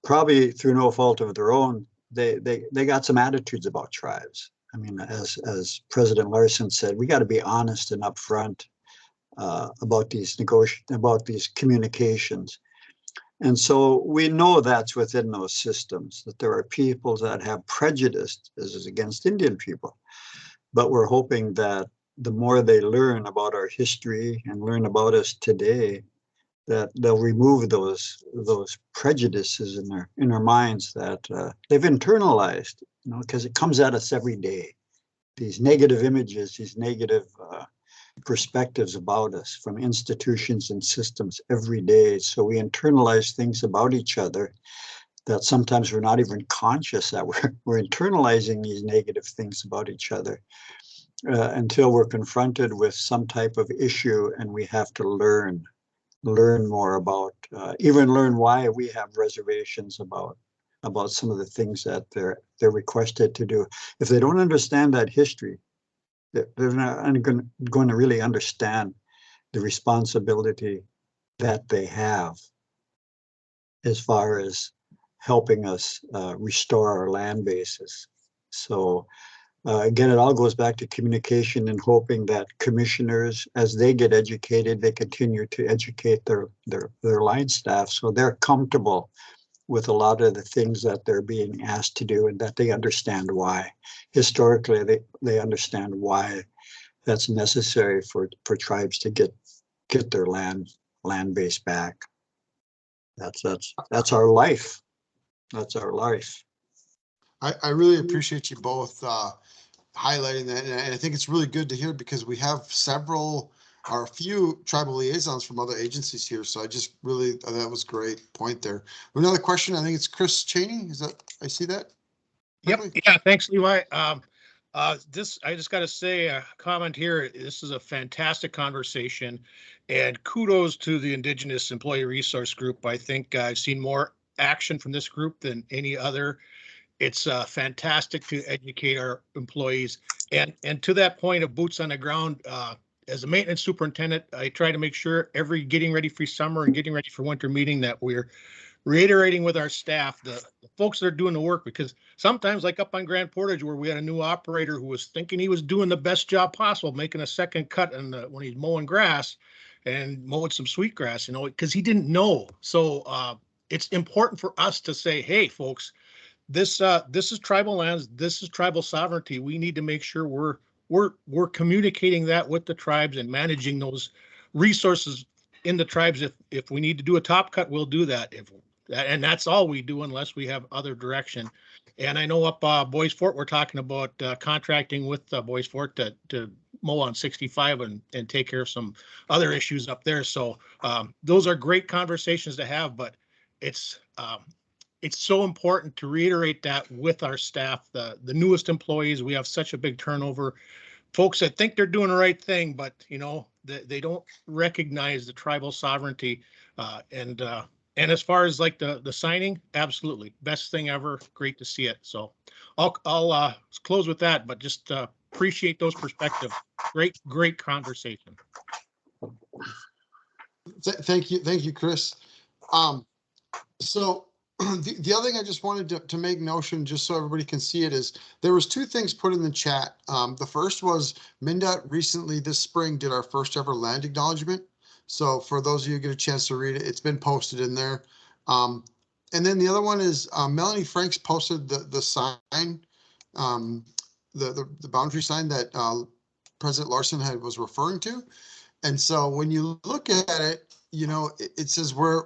probably through no fault of their own, they got some attitudes about tribes. I mean, as President Larson said, we got to be honest and upfront about these communications. And so we know that's within those systems, that there are peoples that have prejudice as against Indian people. But we're hoping that the more they learn about our history and learn about us today, that they'll remove those prejudices in their minds that they've internalized, because it comes at us every day. These negative images, these negative perspectives about us from institutions and systems every day. So we internalize things about each other that sometimes we're not even conscious that we're internalizing these negative things about each other until we're confronted with some type of issue, and we have to learn more about, even learn why we have reservations about some of the things that they're requested to do. If they don't understand that history, they're not going to really understand the responsibility that they have as far as helping us restore our land bases. So again, it all goes back to communication and hoping that commissioners, as they get educated, they continue to educate their line staff so they're comfortable with a lot of the things that they're being asked to do, and that they understand why. Historically, they understand why that's necessary for tribes to get their land base back. That's our life. That's our life. I really appreciate you both highlighting that, and I think it's really good to hear because we have several or a few tribal liaisons from other agencies here. So I just really that was a great point there. Another question. I think it's Chris Cheney. Is that I see that? Yep. correctly? Yeah. Thanks, Levi. This I just got to say a comment here. This is a fantastic conversation, and kudos to the Indigenous Employee Resource Group. I think I've seen more action from this group than any other. It's fantastic to educate our employees, and to that point of boots on the ground. As a maintenance superintendent, I try to make sure every getting ready for summer and getting ready for winter meeting that we're reiterating with our staff, the folks that are doing the work, because sometimes like up on Grand Portage where we had a new operator who was thinking he was doing the best job possible, making a second cut when he's mowing grass and mowing some sweetgrass, because he didn't know. So it's important for us to say, hey, folks, this is tribal lands. This is tribal sovereignty. We need to make sure we're communicating that with the tribes and managing those resources in the tribes. If we need to do a top cut, we'll do that. And that's all we do unless we have other direction. And I know up Boys Fort, we're talking about contracting with Boys Fort to mow on 65 and take care of some other issues up there. So those are great conversations to have, but it's so important to reiterate that with our staff, the newest employees. We have such a big turnover. Folks that think they're doing the right thing, but they don't recognize the tribal sovereignty. And as far as like the signing, absolutely best thing ever. Great to see it. So I'll close with that, but just appreciate those perspectives. Great conversation. Thank you, Chris. So the other thing I just wanted to make notion, just so everybody can see it, is there was two things put in the chat. The first was MnDOT recently this spring did our first ever land acknowledgement. So for those of you who get a chance to read it, it's been posted in there. And then the other one is Melanie Franks posted the sign, the boundary sign that President Larson was referring to. And so when you look at it, it says we're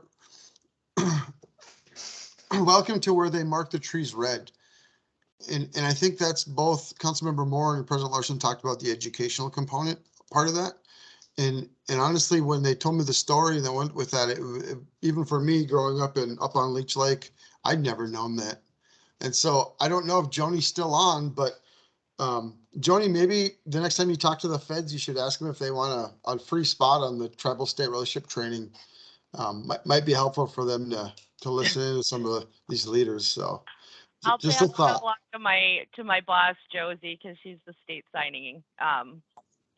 welcome to where they mark the trees red. And I think that's both Councilmember Moore and President Larson talked about the educational component part of that. And honestly, when they told me the story that went with that, even for me growing up on Leech Lake, I'd never known that. And so I don't know if Joni's still on, but Joni, maybe the next time you talk to the feds, you should ask them if they want a free spot on the tribal state relationship training. Might be helpful for them to listen to some of these leaders. So I'll just pass a thought. along to my boss Josie, because she's the state signing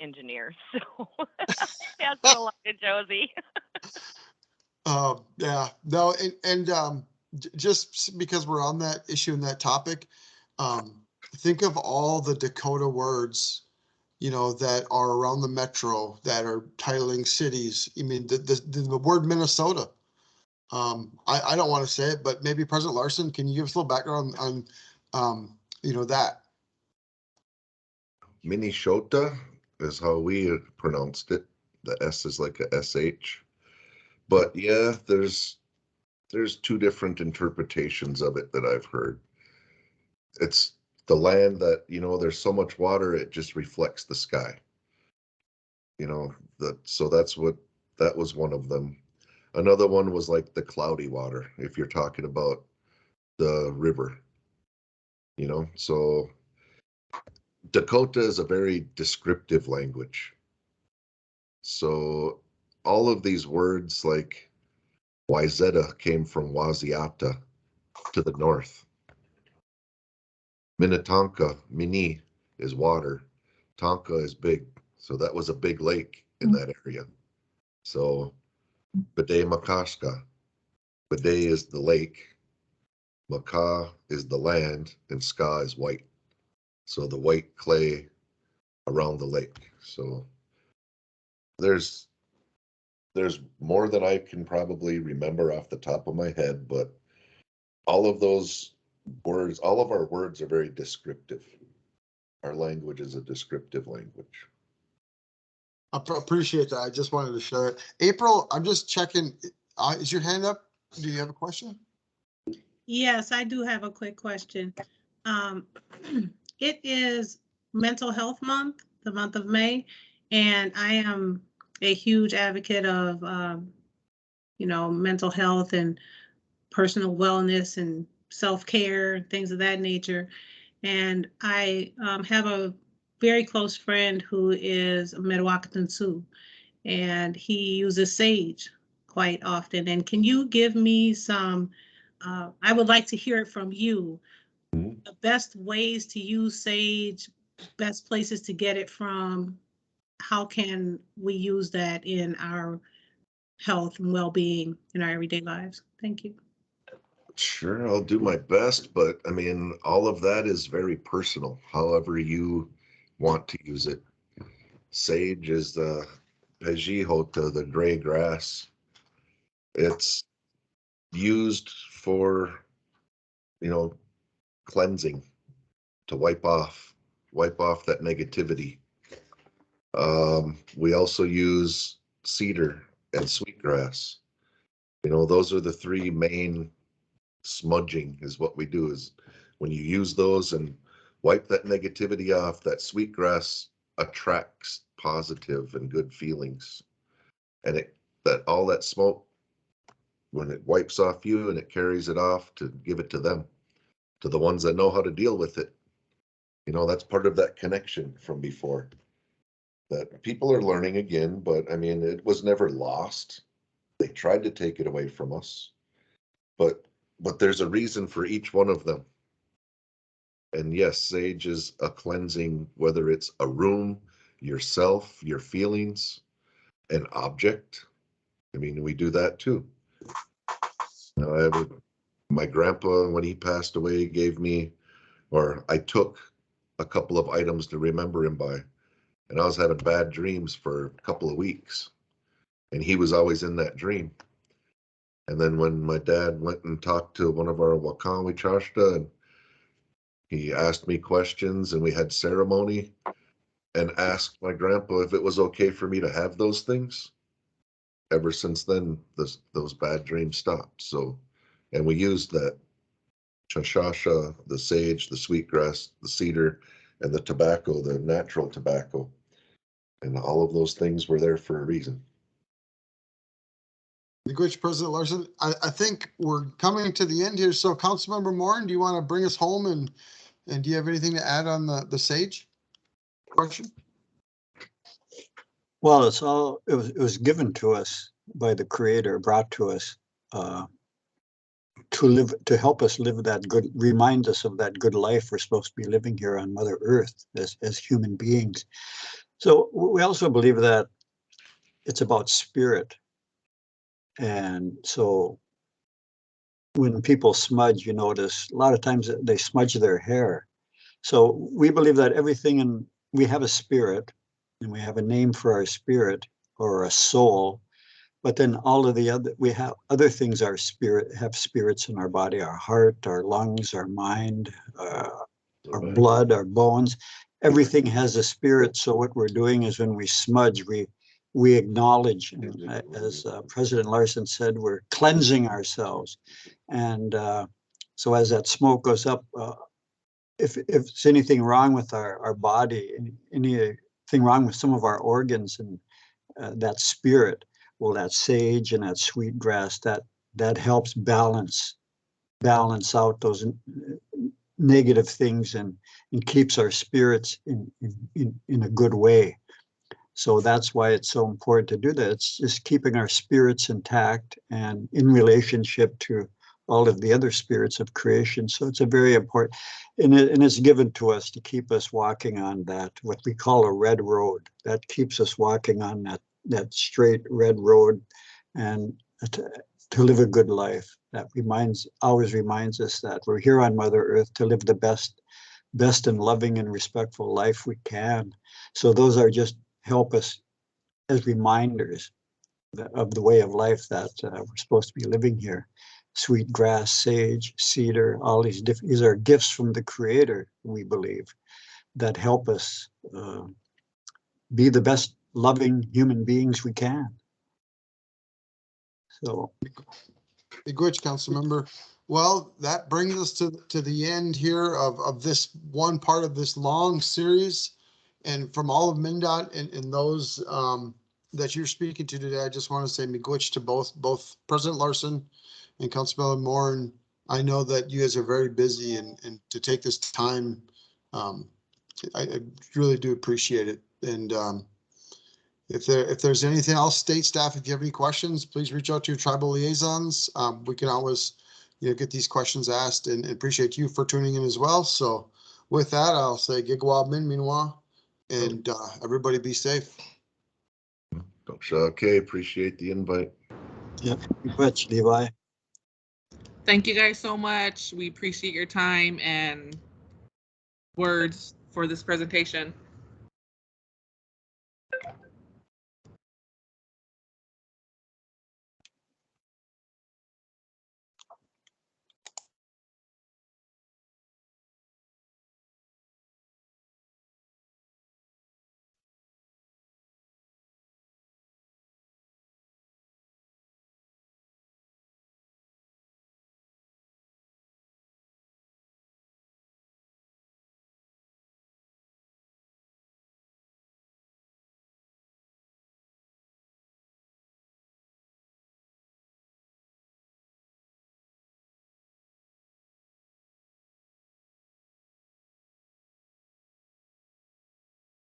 engineer. So pass it along to Josie. Yeah, no, and just because we're on that issue and that topic, think of all the Dakota words, that are around the metro that are titling cities. I mean, the word Minnesota. I don't want to say it, but maybe President Larson, can you give us a little background on that? Minnesota is how we pronounced it. The S is like a SH. But yeah, there's two different interpretations of it that I've heard. It's the land that, there's so much water, it just reflects the sky. So that was one of them. Another one was like the cloudy water, if you're talking about the river. So Dakota is a very descriptive language. So all of these words like Wayzata came from Waziata to the north. Minnetonka, Mini is water. Tonka is big. So that was a big lake in that area. So Bede Makaska. Bede is the lake. Maka is the land, and Ska is white. So the white clay around the lake. So there's more than I can probably remember off the top of my head, but all of those words, all of our words are very descriptive. Our language is a descriptive language. I appreciate that. I just wanted to share it. April, I'm just checking. Is your hand up? Do you have a question? Yes, I do have a quick question. Um, it is Mental Health Month, the month of May, and I am a huge advocate of, mental health and personal wellness and self-care and things of that nature. And I have a very close friend who is a Mdewakanton Sioux, and he uses sage quite often. And can you give me some, I would like to hear it from you, Mhm. the best ways to use sage, best places to get it from, how can we use that in our health and well-being in our everyday lives? Thank you. Sure, I'll do my best, but I mean, all of that is very personal, however you want to use it. Sage is the pejihota, the gray grass. It's used for, you know, cleansing, to wipe off that negativity. We also use cedar and sweetgrass. You know, those are the three main. Smudging is what we do, is when you use those and wipe that negativity off, that sweetgrass attracts positive and good feelings. And that all that smoke, when it wipes off you and it carries it off to give it to them, to the ones that know how to deal with it. You know, that's part of that connection from before that people are learning again, but I mean, it was never lost. They tried to take it away from us, but there's a reason for each one of them. And yes, sage is a cleansing, whether it's a room, yourself, your feelings, an object. I mean, we do that too. I have my grandpa, when he passed away, gave me, or I took a couple of items to remember him by. And I was having bad dreams for a couple of weeks. And he was always in that dream. And then when my dad went and talked to one of our Wakawi Chashta, and he asked me questions and we had ceremony, and asked my grandpa if it was okay for me to have those things. Ever since then, those bad dreams stopped. So, and we used that chashasha, the sage, the sweetgrass, the cedar, and the tobacco, the natural tobacco. And all of those things were there for a reason. Which President Larson, I think we're coming to the end here. So Councilmember Morin, do you want to bring us home, and do you have anything to add on the sage question? Well, it was given to us by the Creator, brought to us to help us live that good, remind us of that good life we're supposed to be living here on Mother Earth as human beings. So we also believe that it's about spirit. And so when people smudge, you notice a lot of times they smudge their hair. So we believe that we have a spirit, and we have a name for our spirit, or a soul. But then all of we have other things, have spirits in our body, our heart, our lungs, our mind, our blood, our bones. Everything has a spirit. So what we're doing is, when we smudge, we acknowledge, and as President Larson said, we're cleansing ourselves. And so as that smoke goes up, if there's anything wrong with our body, anything wrong with some of our organs, and that spirit, well, that sage and that sweetgrass, that helps balance out those negative things, and keeps our spirits in a good way. So that's why it's so important to do that. It's just keeping our spirits intact and in relationship to all of the other spirits of creation. So it's a very important, and it's given to us to keep us walking on that, what we call a red road. That keeps us walking on that straight red road, and to live a good life. That always reminds us that we're here on Mother Earth to live the best and loving and respectful life we can. So those are just help us as reminders of the way of life that we're supposed to be living here. Sweet grass, sage, cedar, all these are gifts from the Creator, we believe, that help us be the best loving human beings we can. So, Big Councilmember Well, that brings us to the end here of this one part of this long series. And from all of MnDOT and those that you're speaking to today, I just want to say miigwech to both President Larson and Councilmember Moore. I know that you guys are very busy, and to take this time, I really do appreciate it. And if there's anything else, state staff, if you have any questions, please reach out to your tribal liaisons. We can always, get these questions asked, and appreciate you for tuning in as well. So with that, I'll say Gigwa Min Minwa, and everybody be safe. Okay, appreciate the invite. Yep, miigwech, Levi. Thank you guys so much. We appreciate your time and words for this presentation.